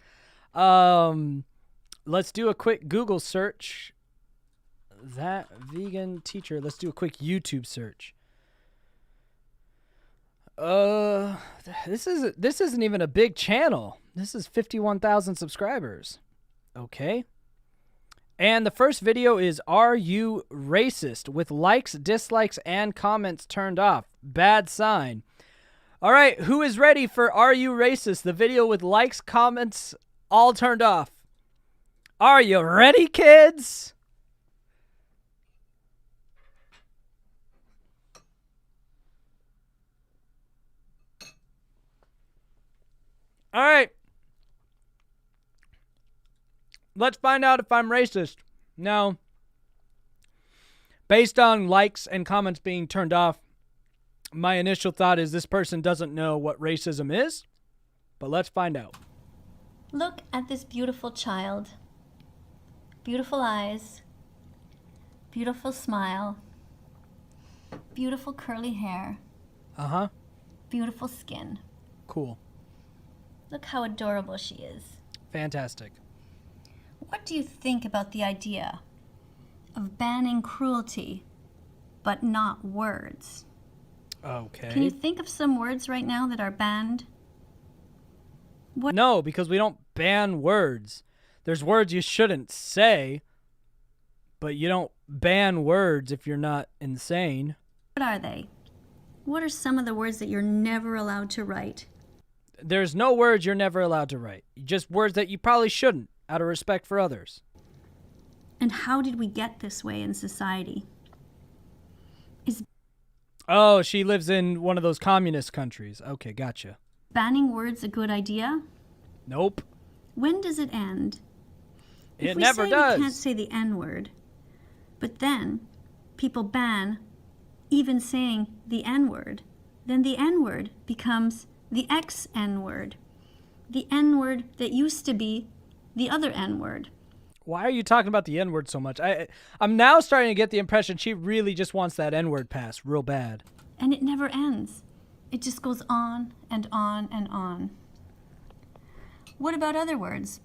Let's do a quick Google search. That vegan teacher. Let's do a quick YouTube search. This isn't even a big channel. This is 51,000 subscribers. Okay. And the first video is Are You Racist? With likes, dislikes, and comments turned off. Bad sign. All right, who is ready for Are You Racist? The video with likes, comments, all turned off. Are you ready, kids? All right. Let's find out if I'm racist. Now, based on likes and comments being turned off, my initial thought is this person doesn't know what racism is, but let's find out. Look at this beautiful child. Beautiful eyes, beautiful smile, beautiful curly hair. Uh-huh. Beautiful skin. Cool. Look how adorable she is. Fantastic. What do you think about the idea of banning cruelty, but not words? Okay. Can you think of some words right now that are banned? What? No, because we don't ban words. There's words you shouldn't say, but you don't ban words if you're not insane. What are they? What are some of the words that you're never allowed to write? There's no words you're never allowed to write. Just words that you probably shouldn't, out of respect for others. And how did we get this way in society? Oh, she lives in one of those communist countries. Okay, gotcha. Banning words a good idea? Nope. When does it end? It never does. We can't say the N-word, but then people ban even saying the N-word, then the N-word becomes the X-N-word, the N-word that used to be the other N-word. Why are you talking about the N-word so much? I'm now starting to get the impression she really just wants that N-word passed real bad. And it never ends. It just goes on and on and on. What about other words?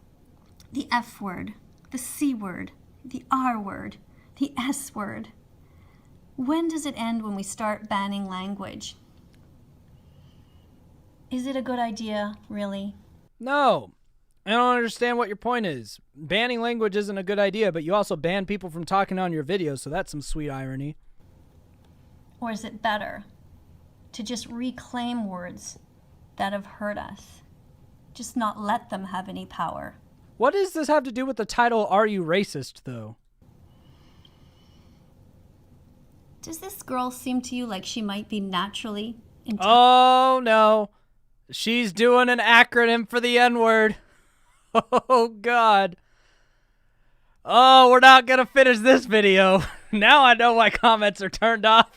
The F word, the C word, the R word, the S word. When does it end when we start banning language? Is it a good idea, really? No. I don't understand what your point is. Banning language isn't a good idea, but you also ban people from talking on your videos, so that's some sweet irony. Or is it better to just reclaim words that have hurt us? Just not let them have any power. What does this have to do with the title, Are You Racist, though? Does this girl seem to you like she might be naturally intelligent? Oh, no. She's doing an acronym for the N-word. Oh, God. Oh, we're not going to finish this video. Now I know why comments are turned off.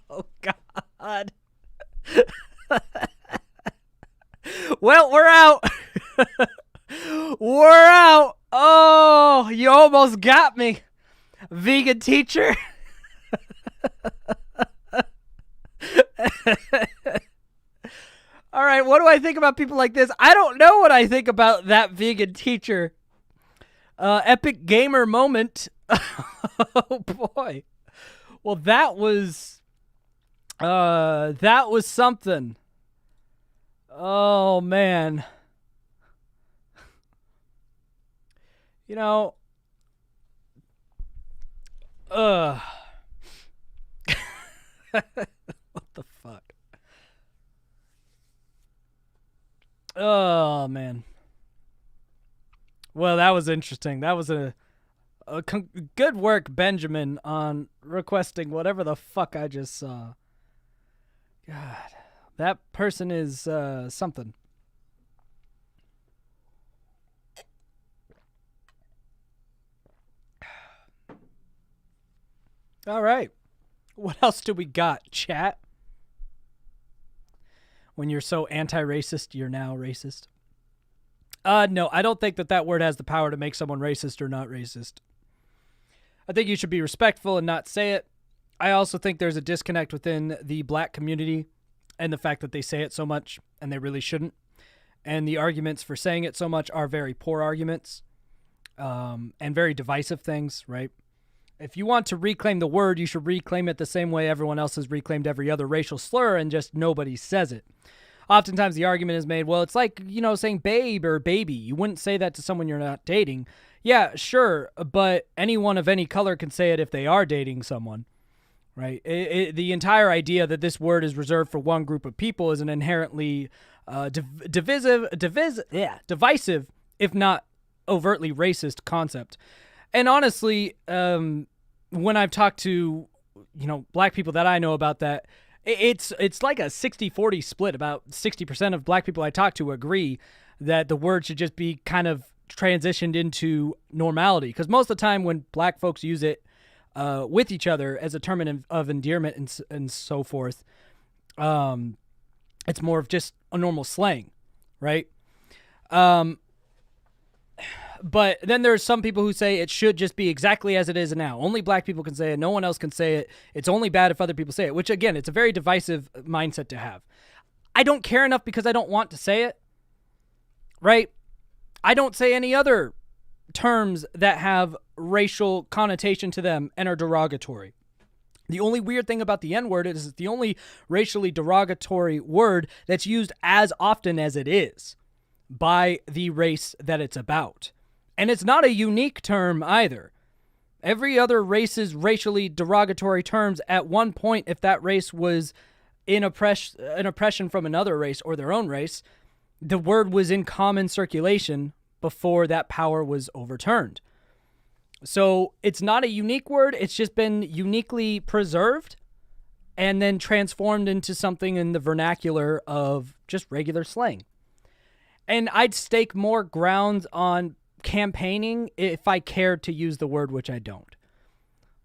Oh, God. Well, we're out. We're out. Oh, you almost got me, vegan teacher. All right, what do I think about people like this? I don't know what I think about that vegan teacher. Epic gamer moment. Oh boy. Well, that was something. Oh man. You know, what the fuck? Oh man. Well, that was interesting. That was good work, Benjamin, on requesting whatever the fuck I just saw. God, that person is something. All right. What else do we got, chat? When you're so anti-racist, you're now racist. No, I don't think that word has the power to make someone racist or not racist. I think you should be respectful and not say it. I also think there's a disconnect within the black community and the fact that they say it so much and they really shouldn't. And the arguments for saying it so much are very poor arguments and very divisive things, right? If you want to reclaim the word, you should reclaim it the same way everyone else has reclaimed every other racial slur and just nobody says it. Oftentimes the argument is made, well, it's like, saying babe or baby. You wouldn't say that to someone you're not dating. Yeah, sure, but anyone of any color can say it if they are dating someone, right? The entire idea that this word is reserved for one group of people is an inherently divisive, if not overtly racist concept. And honestly, when I've talked to, black people that I know about that, it's like a 60-40 split. About 60% of black people I talk to agree that the word should just be kind of transitioned into normality. Because most of the time when black folks use it with each other as a term of endearment and so forth, it's more of just a normal slang, right? But then there's some people who say it should just be exactly as it is now. Only black people can say it. No one else can say it. It's only bad if other people say it, which, again, it's a very divisive mindset to have. I don't care enough because I don't want to say it, right? I don't say any other terms that have racial connotation to them and are derogatory. The only weird thing about the N-word is it's the only racially derogatory word that's used as often as it is by the race that it's about. And it's not a unique term either. Every other race's racially derogatory terms at one point, if that race was in oppression from another race or their own race, the word was in common circulation before that power was overturned. So it's not a unique word. It's just been uniquely preserved and then transformed into something in the vernacular of just regular slang. And I'd stake more grounds on campaigning if I cared to use the word, which I don't.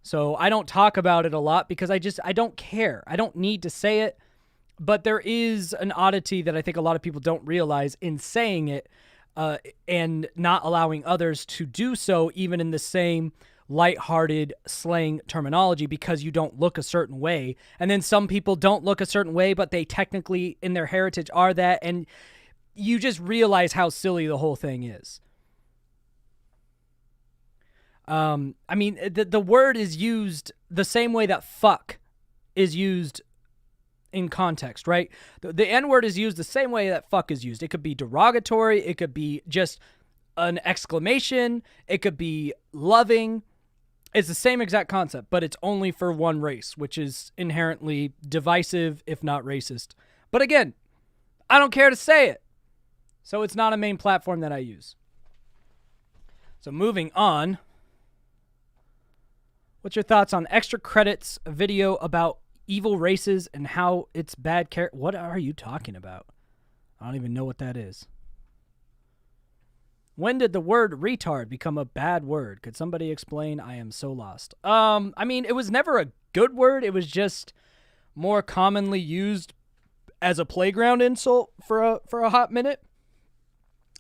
So I don't talk about it a lot because I don't care. I don't need to say it. But there is an oddity that I think a lot of people don't realize in saying it and not allowing others to do so, even in the same lighthearted slang terminology, because you don't look a certain way. And then some people don't look a certain way, but they technically in their heritage are that. And you just realize how silly the whole thing is. I mean, the word is used the same way that fuck is used in context, right? The N-word is used the same way that fuck is used. It could be derogatory. It could be just an exclamation. It could be loving. It's the same exact concept, but it's only for one race, which is inherently divisive, if not racist. But again, I don't care to say it. So it's not a main platform that I use. So moving on. What's your thoughts on extra credits video about evil races and how it's bad character? What are you talking about? I don't even know what that is. When did the word retard become a bad word? Could somebody explain? I am so lost. I mean, it was never a good word. It was just more commonly used as a playground insult for a hot minute.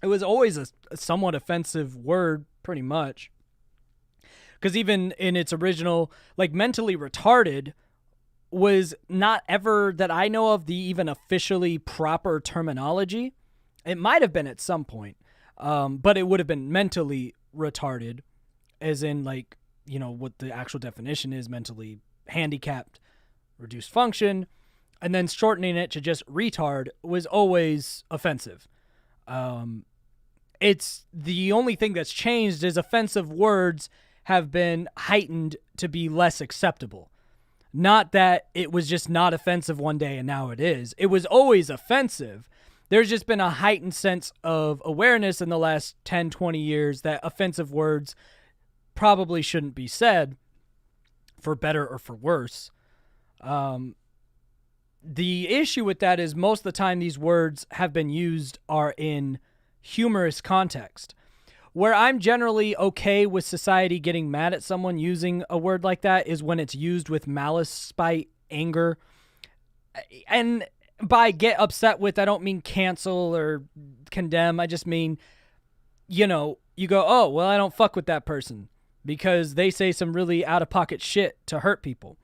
It was always a somewhat offensive word, pretty much. Because even in its original, like, mentally retarded was not ever, that I know of, the even officially proper terminology. It might have been at some point, but it would have been mentally retarded, as in, like, you know, what the actual definition is: mentally handicapped, reduced function, and then shortening it to just retard was always offensive. It's the only thing that's changed is offensive words have been heightened to be less acceptable. Not that it was just not offensive one day and now it is. It was always offensive. There's just been a heightened sense of awareness in the last 10, 20 years that offensive words probably shouldn't be said, for better or for worse. The issue with that is most of the time these words have been used are in humorous context. Where I'm generally okay with society getting mad at someone using a word like that is when it's used with malice, spite, anger. And by get upset with, I don't mean cancel or condemn. I just mean, you know, you go, oh, well, I don't fuck with that person because they say some really out-of-pocket shit to hurt people.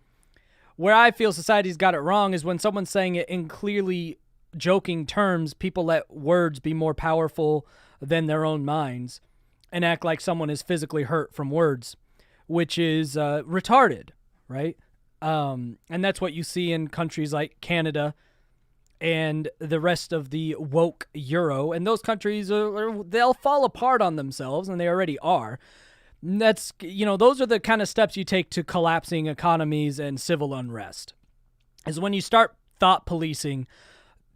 Where I feel society's got it wrong is when someone's saying it in clearly joking terms, people let words be more powerful than their own minds and act like someone is physically hurt from words, which is retarded, right? And that's what you see in countries like Canada and the rest of the woke Euro. And those countries, they'll fall apart on themselves, and they already are. That's, you know, those are the kind of steps you take to collapsing economies and civil unrest. Is when you start thought policing.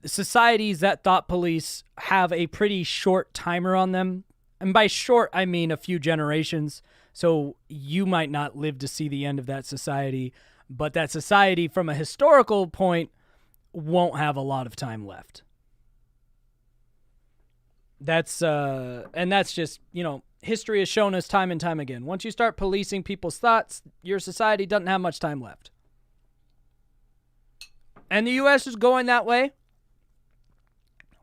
Societies that thought police have a pretty short timer on them. And by short, I mean a few generations. So you might not live to see the end of that society, but that society from a historical point won't have a lot of time left. That's just, you know, history has shown us time and time again. Once you start policing people's thoughts, your society doesn't have much time left. And the U.S. is going that way.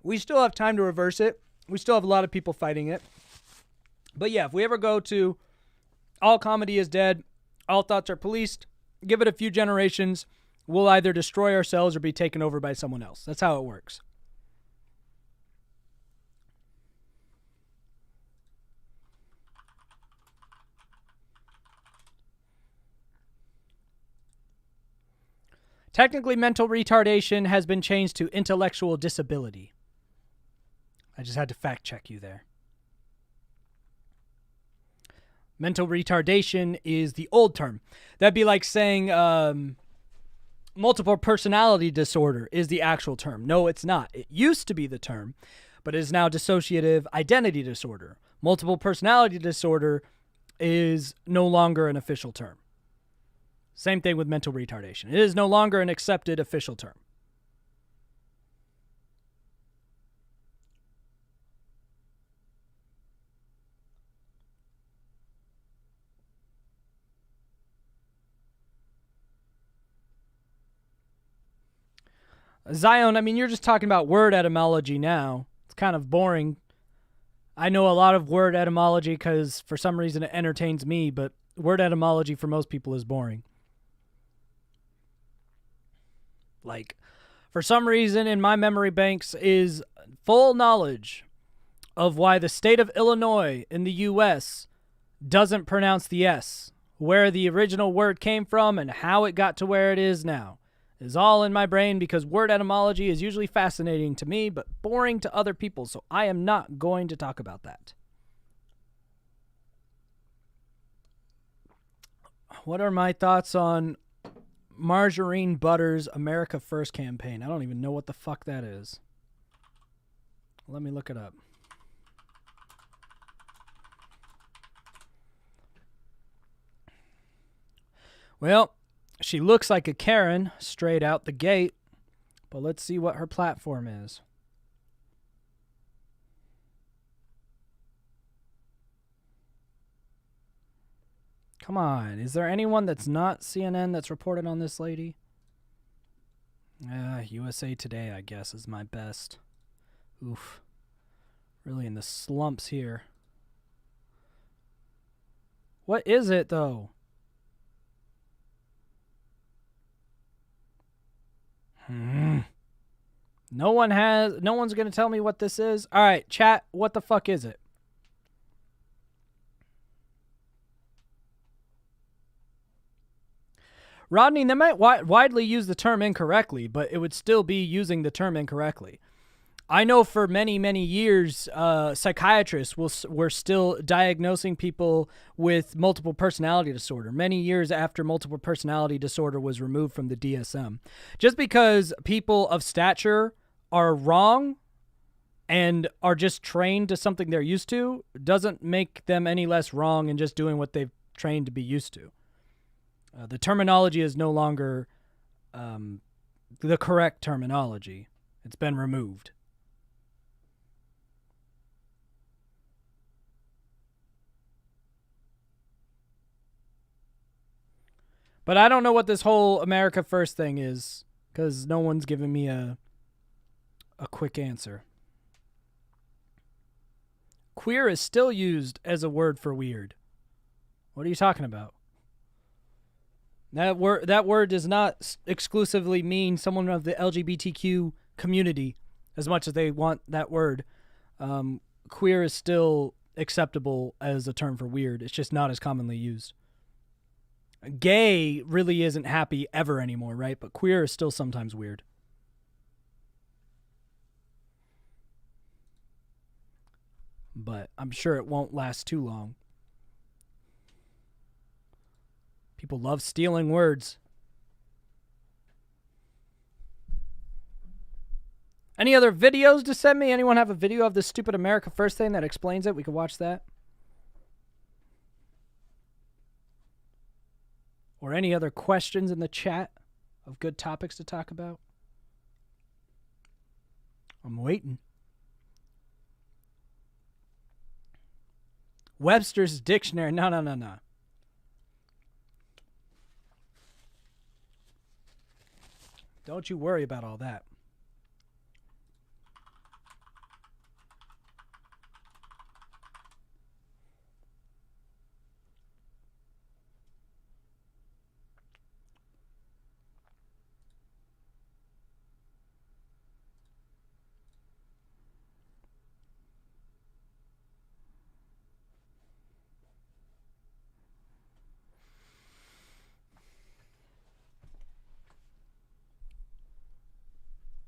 We still have time to reverse it. We still have a lot of people fighting it. But yeah, if we ever go to all comedy is dead, all thoughts are policed, give it a few generations, we'll either destroy ourselves or be taken over by someone else. That's how it works. Technically, mental retardation has been changed to intellectual disability. I just had to fact check you there. Mental retardation is the old term. That'd be like saying multiple personality disorder is the actual term. No, it's not. It used to be the term, but it is now dissociative identity disorder. Multiple personality disorder is no longer an official term. Same thing with mental retardation. It is no longer an accepted official term. Zion, I mean, you're just talking about word etymology now. It's kind of boring. I know a lot of word etymology because for some reason it entertains me, but word etymology for most people is boring. Like, for some reason in my memory banks is full knowledge of why the state of Illinois in the U.S. doesn't pronounce the S, where the original word came from and how it got to where it is now. Is all in my brain because word etymology is usually fascinating to me, but boring to other people, so I am not going to talk about that. What are my thoughts on Margarine Butter's America First campaign? I don't even know what the fuck that is. Let me look it up. Well, she looks like a Karen straight out the gate, but let's see what her platform is. Come on, is there anyone that's not CNN that's reported on this lady? USA Today, I guess, is my best. Oof. Really in the slumps here. What is it, though? No one's going to tell me what this is. All right, chat, what the fuck is it? Rodney, they might widely use the term incorrectly, but it would still be using the term incorrectly. I know for many, many years, psychiatrists were still diagnosing people with multiple personality disorder, many years after multiple personality disorder was removed from the DSM. Just because people of stature are wrong and are just trained to something they're used to doesn't make them any less wrong and just doing what they've trained to be used to. The terminology is no longer the correct terminology. It's been removed. But I don't know what this whole America First thing is, because no one's given me a quick answer. Queer is still used as a word for weird. What are you talking about? That word does not exclusively mean someone of the LGBTQ community as much as they want that word. Queer is still acceptable as a term for weird. It's just not as commonly used. Gay really isn't happy ever anymore, right? But queer is still sometimes weird. But I'm sure it won't last too long. People love stealing words. Any other videos to send me? Anyone have a video of this stupid America First thing that explains it? We could watch that. Or any other questions in the chat of good topics to talk about? I'm waiting. Webster's Dictionary. No. Don't you worry about all that.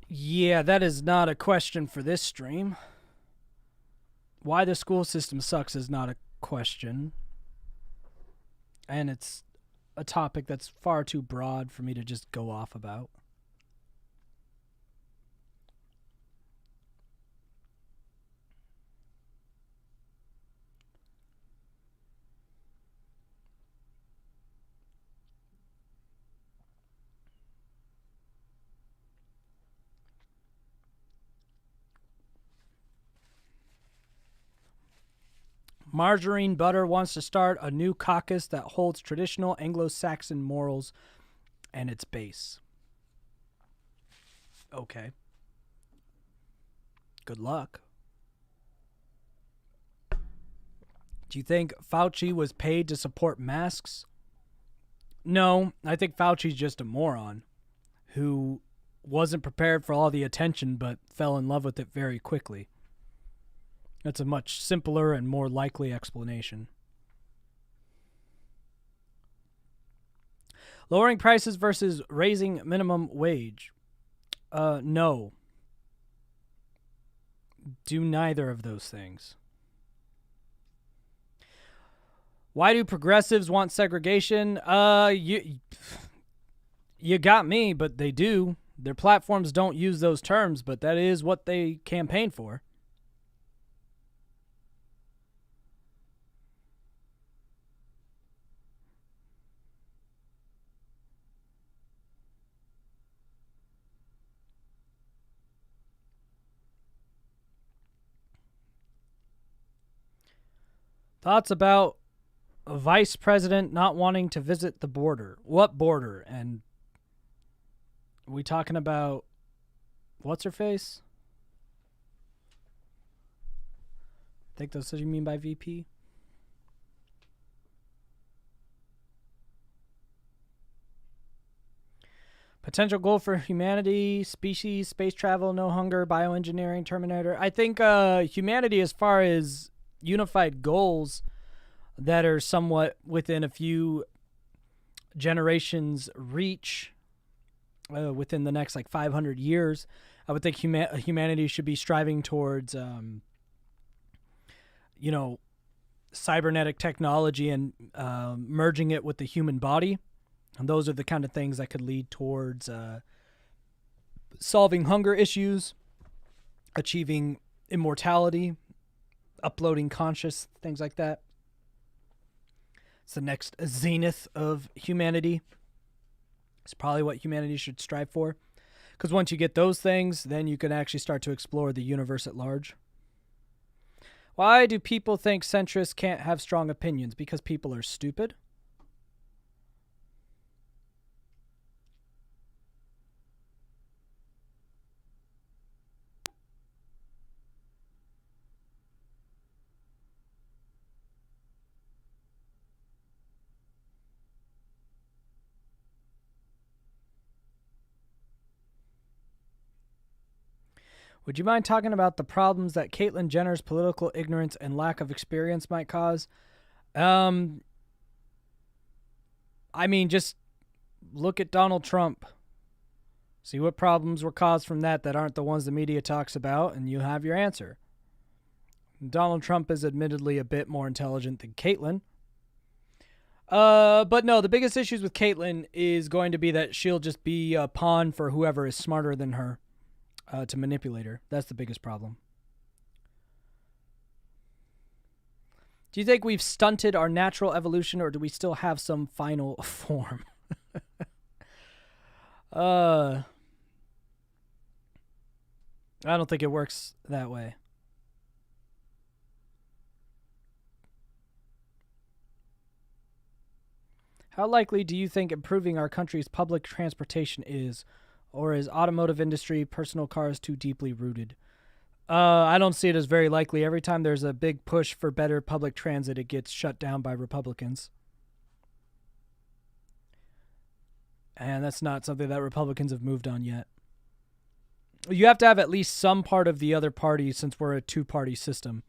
Yeah, that is not a question for this stream. Why the school system sucks is not a question. And it's a topic that's far too broad for me to just go off about. Margarine Butter wants to start a new caucus that holds traditional Anglo-Saxon morals and its base. Okay. Good luck. Do you think Fauci was paid to support masks? No, I think Fauci's just a moron who wasn't prepared for all the attention but fell in love with it very quickly. That's a much simpler and more likely explanation. Lowering prices versus raising minimum wage. No. Do neither of those things. Why do progressives want segregation? You got me, but they do. Their platforms don't use those terms, but that is what they campaign for. Thoughts about a vice president not wanting to visit the border. What border? And Are we talking about what's her face? I think that's what you mean by VP. Potential goal for humanity, species, space travel, no hunger, bioengineering, Terminator. I think humanity, as far as unified goals that are somewhat within a few generations reach within the next like 500 years, I would think humanity should be striving towards, cybernetic technology and merging it with the human body. And those are the kind of things that could lead towards solving hunger issues, achieving immortality, uploading conscious, things like that. It's the next zenith of humanity. It's probably what humanity should strive for. Because once you get those things, then you can actually start to explore the universe at large. Why do people think centrists can't have strong opinions? Because people are stupid? Would you mind talking about the problems that Caitlyn Jenner's political ignorance and lack of experience might cause? I mean, just look at Donald Trump. See what problems were caused from that aren't the ones the media talks about, and you have your answer. Donald Trump is admittedly a bit more intelligent than Caitlyn. But no, the biggest issues with Caitlyn is going to be that she'll just be a pawn for whoever is smarter than her. To manipulate her. That's the biggest problem. Do you think we've stunted our natural evolution, or do we still have some final form? I don't think it works that way. How likely do you think improving our country's public transportation is? Or is automotive industry, personal cars too deeply rooted? I don't see it as very likely. Every time there's a big push for better public transit, it gets shut down by Republicans. And that's not something that Republicans have moved on yet. You have to have at least some part of the other party, since we're a two-party system,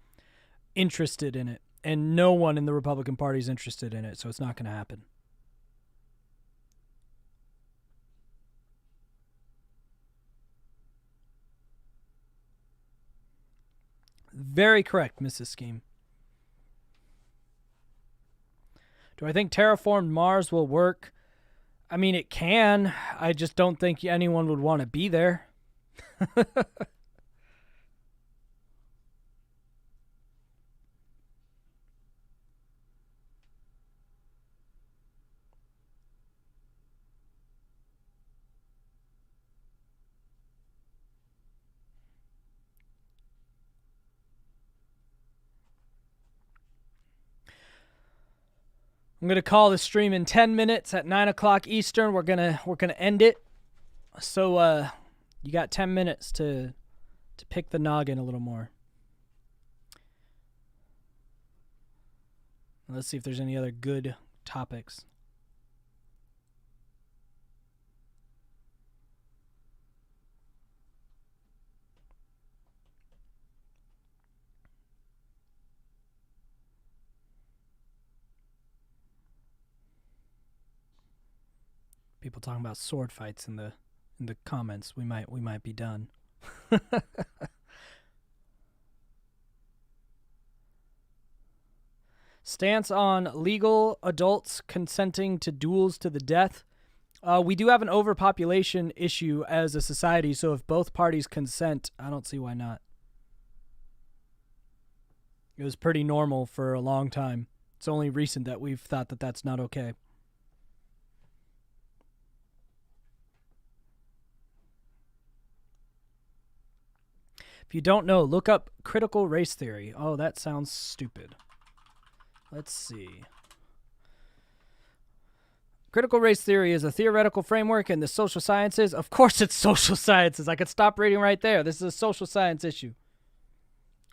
interested in it. And no one in the Republican Party is interested in it, so it's not going to happen. Very correct, Mrs. Scheme. Do I think terraformed Mars will work? I mean, it can. I just don't think anyone would want to be there. I'm gonna call the stream in 10 minutes at 9 o'clock Eastern. We're gonna end it. So you got 10 minutes to pick the noggin a little more. Let's see if there's any other good topics. People talking about sword fights in the comments. We might be done. Stance on legal adults consenting to duels to the death. We do have an overpopulation issue as a society, so if both parties consent, I don't see why not. It was pretty normal for a long time. It's only recent that we've thought that that's not okay. If you don't know, look up critical race theory. Oh, that sounds stupid. Let's see. Critical race theory is a theoretical framework in the social sciences. Of course it's social sciences. I could stop reading right there. This is a social science issue.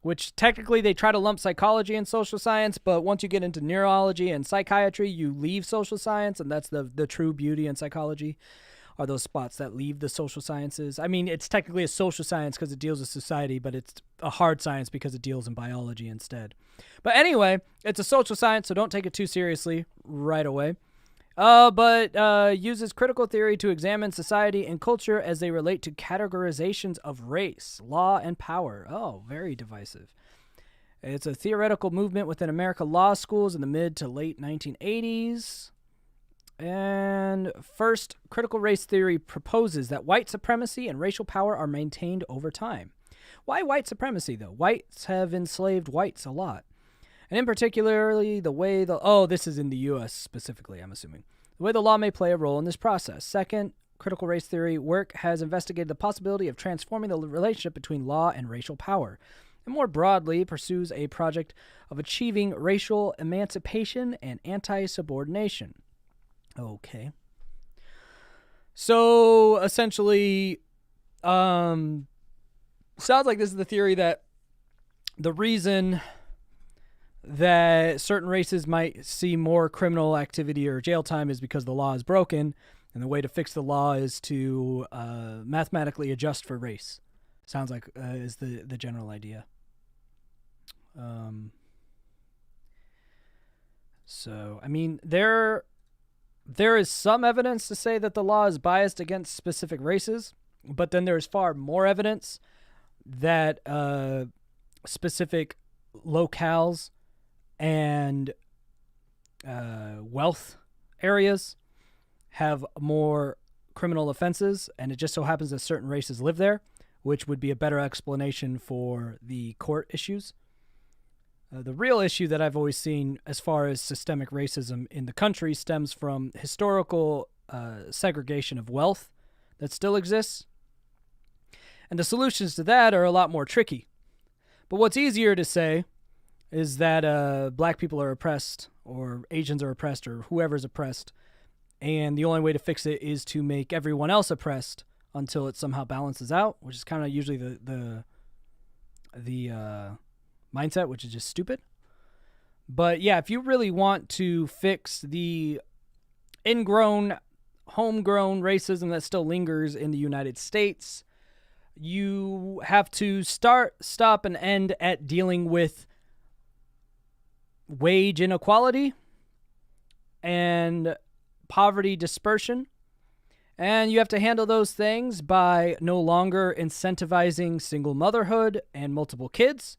Which technically they try to lump psychology and social science, but once you get into neurology and psychiatry, you leave social science, and that's the true beauty in psychology, are those spots that leave the social sciences. I mean, it's technically a social science because it deals with society, but it's a hard science because it deals in biology instead. But anyway, it's a social science, so don't take it too seriously right away. But uses critical theory to examine society and culture as they relate to categorizations of race, law, and power. Oh, very divisive. It's a theoretical movement within American law schools in the mid to late 1980s. And first, critical race theory proposes that white supremacy and racial power are maintained over time. Why white supremacy, though? Whites have enslaved whites a lot. And in particularly, the way this is in the U.S. specifically, I'm assuming. The way the law may play a role in this process. Second, critical race theory work has investigated the possibility of transforming the relationship between law and racial power. And more broadly, pursues a project of achieving racial emancipation and anti-subordination. Okay. So, essentially, sounds like this is the theory that the reason that certain races might see more criminal activity or jail time is because the law is broken, and the way to fix the law is to mathematically adjust for race. Sounds like is the general idea. So, I mean, there is some evidence to say that the law is biased against specific races, but then there's far more evidence that specific locales and wealth areas have more criminal offenses, and it just so happens that certain races live there, which would be a better explanation for the court issues. The real issue that I've always seen as far as systemic racism in the country stems from historical segregation of wealth that still exists. And the solutions to that are a lot more tricky. But what's easier to say is that black people are oppressed, or Asians are oppressed, or whoever's oppressed, and the only way to fix it is to make everyone else oppressed until it somehow balances out, which is kind of usually the mindset, which is just stupid. But yeah, if you really want to fix the ingrown, homegrown racism that still lingers in the United States, you have to start, stop, and end at dealing with wage inequality and poverty dispersion. And you have to handle those things by no longer incentivizing single motherhood and multiple kids,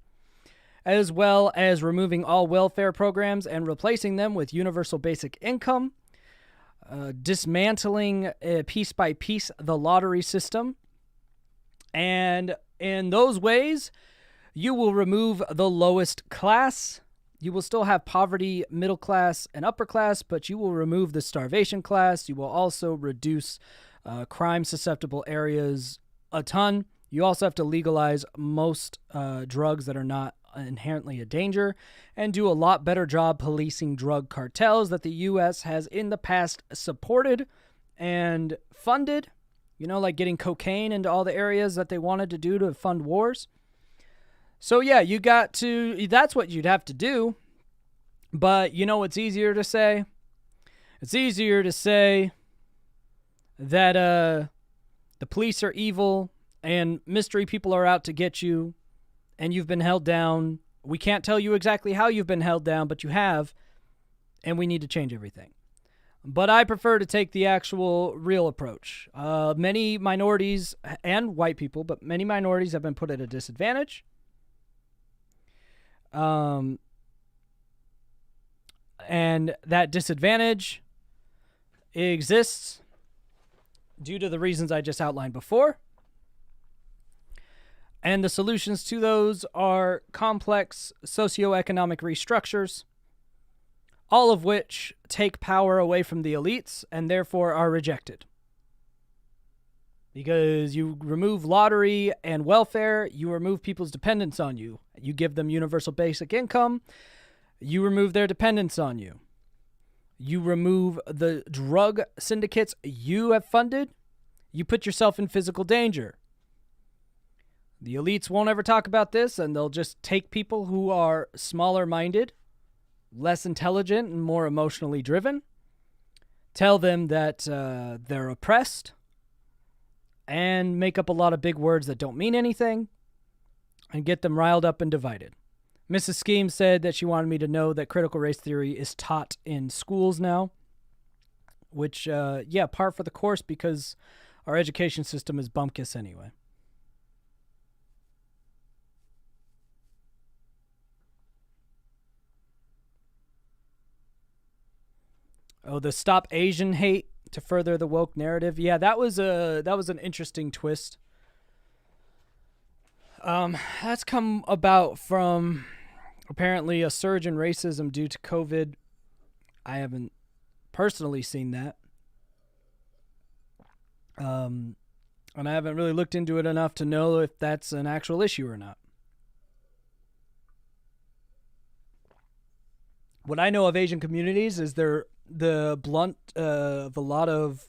as well as removing all welfare programs and replacing them with universal basic income, dismantling piece by piece the lottery system. And in those ways, you will remove the lowest class. You will still have poverty, middle class, and upper class, but you will remove the starvation class. You will also reduce crime-susceptible areas a ton. You also have to legalize most drugs that are not inherently a danger, and do a lot better job policing drug cartels that the U.S. has in the past supported and funded. You know, like getting cocaine into all the areas that they wanted to do to fund wars. So yeah, that's what you'd have to do. But you know what's easier to say? It's easier to say that the police are evil and mystery people are out to get you and you've been held down. We can't tell you exactly how you've been held down, but you have, and we need to change everything. But I prefer to take the actual real approach. Many minorities and white people, but many minorities have been put at a disadvantage. And that disadvantage exists due to the reasons I just outlined before. And the solutions to those are complex socioeconomic restructures, all of which take power away from the elites and therefore are rejected. Because you remove lottery and welfare, you remove people's dependence on you. You give them universal basic income, you remove their dependence on you. You remove the drug syndicates you have funded, you put yourself in physical danger. The elites won't ever talk about this, and they'll just take people who are smaller-minded, less intelligent, and more emotionally driven, tell them that they're oppressed, and make up a lot of big words that don't mean anything, and get them riled up and divided. Mrs. Scheme said that she wanted me to know that critical race theory is taught in schools now, which, par for the course, because our education system is bumpkiss anyway. Oh, the Stop Asian Hate to further the woke narrative. Yeah, that was an interesting twist. That's come about from apparently a surge in racism due to COVID. I haven't personally seen that. And I haven't really looked into it enough to know if that's an actual issue or not. What I know of Asian communities is they're the blunt of a lot of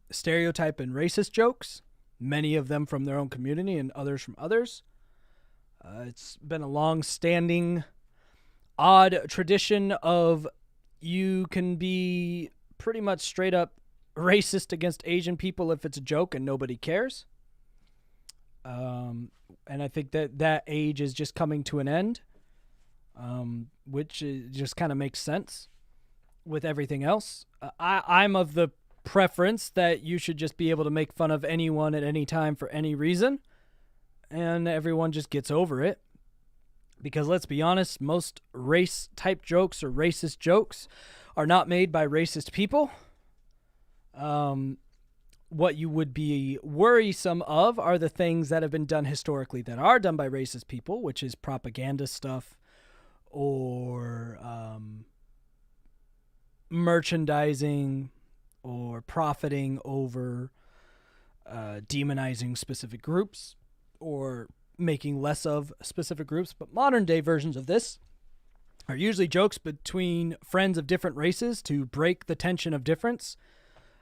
stereotype and racist jokes, many of them from their own community and others from others. It's been a long-standing, odd tradition of you can be pretty much straight up racist against Asian people if it's a joke and nobody cares. And I think that age is just coming to an end. Which just kind of makes sense with everything else. I'm of the preference that you should just be able to make fun of anyone at any time for any reason, and everyone just gets over it. Because let's be honest, most race-type jokes or racist jokes are not made by racist people. What you would be worrisome of are the things that have been done historically that are done by racist people, which is propaganda stuff, or merchandising, or profiting over demonizing specific groups, or making less of specific groups. But modern day versions of this are usually jokes between friends of different races to break the tension of difference,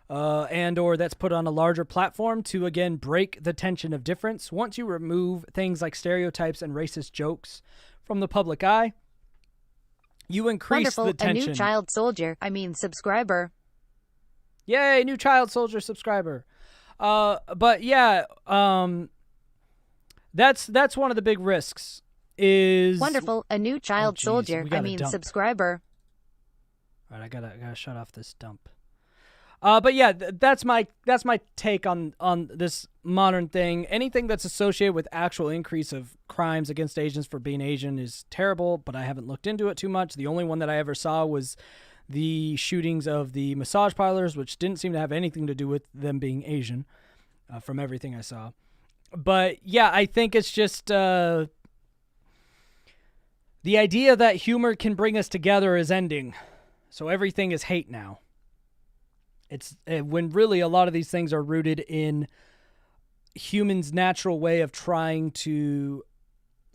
and or that's put on a larger platform to, again, break the tension of difference. Once you remove things like stereotypes and racist jokes from the public eye, you increase the tension. A new child soldier, subscriber. Yay, new child soldier subscriber. But yeah, that's one of the big risks is... Wonderful, a new child soldier, subscriber. All right, I gotta shut off this dump. But yeah, that's my take on this modern thing. Anything that's associated with actual increase of crimes against Asians for being Asian is terrible, but I haven't looked into it too much. The only one that I ever saw was the shootings of the massage parlors, which didn't seem to have anything to do with them being Asian, from everything I saw. But yeah, I think it's just the idea that humor can bring us together is ending. So everything is hate now. It's when really a lot of these things are rooted in humans' natural way of trying to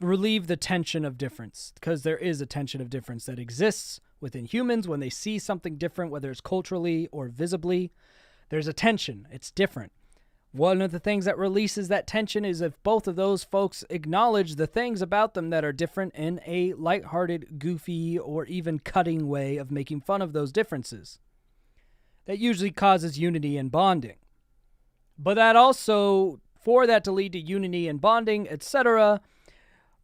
relieve the tension of difference, because there is a tension of difference that exists within humans when they see something different, whether it's culturally or visibly. There's a tension. It's different. One of the things that releases that tension is if both of those folks acknowledge the things about them that are different in a lighthearted, goofy, or even cutting way of making fun of those differences. That usually causes unity and bonding. But that also, for that to lead to unity and bonding, etc.,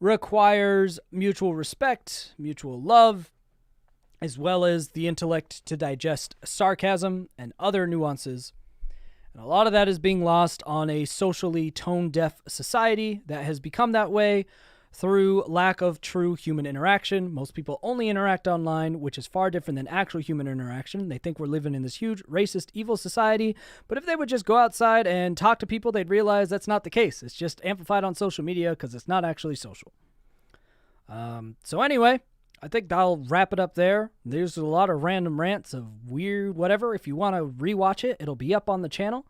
requires mutual respect, mutual love, as well as the intellect to digest sarcasm and other nuances. And a lot of that is being lost on a socially tone-deaf society that has become that way through lack of true human interaction. Most people only interact online, which is far different than actual human interaction. They think we're living in this huge, racist, evil society. But if they would just go outside and talk to people, they'd realize that's not the case. It's just amplified on social media because it's not actually social. So anyway, I think I'll wrap it up there. There's a lot of random rants of weird whatever. If you want to rewatch it, it'll be up on the channel.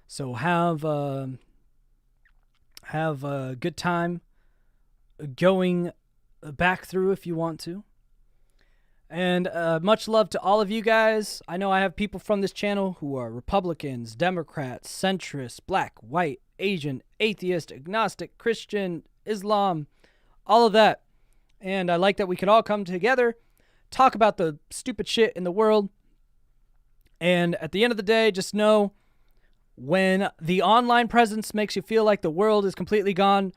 So have a good time going back through if you want to. And much love to all of you guys. I know I have people from this channel who are Republicans, Democrats, centrists, black, white, Asian, atheist, agnostic, Christian, Islam, all of that. And I like that we can all come together, talk about the stupid shit in the world. And at the end of the day, just know when the online presence makes you feel like the world is completely gone,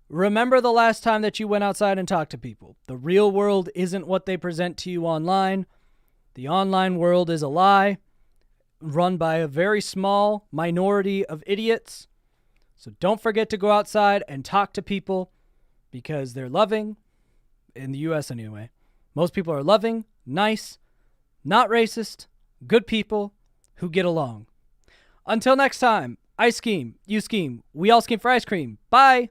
remember the last time that you went outside and talked to people. The real world isn't what they present to you online. The online world is a lie run by a very small minority of idiots. So don't forget to go outside and talk to people because they're loving, in the US anyway. Most people are loving, nice, not racist, good people who get along. Until next time, I scheme, you scheme, we all scheme for ice cream. Bye!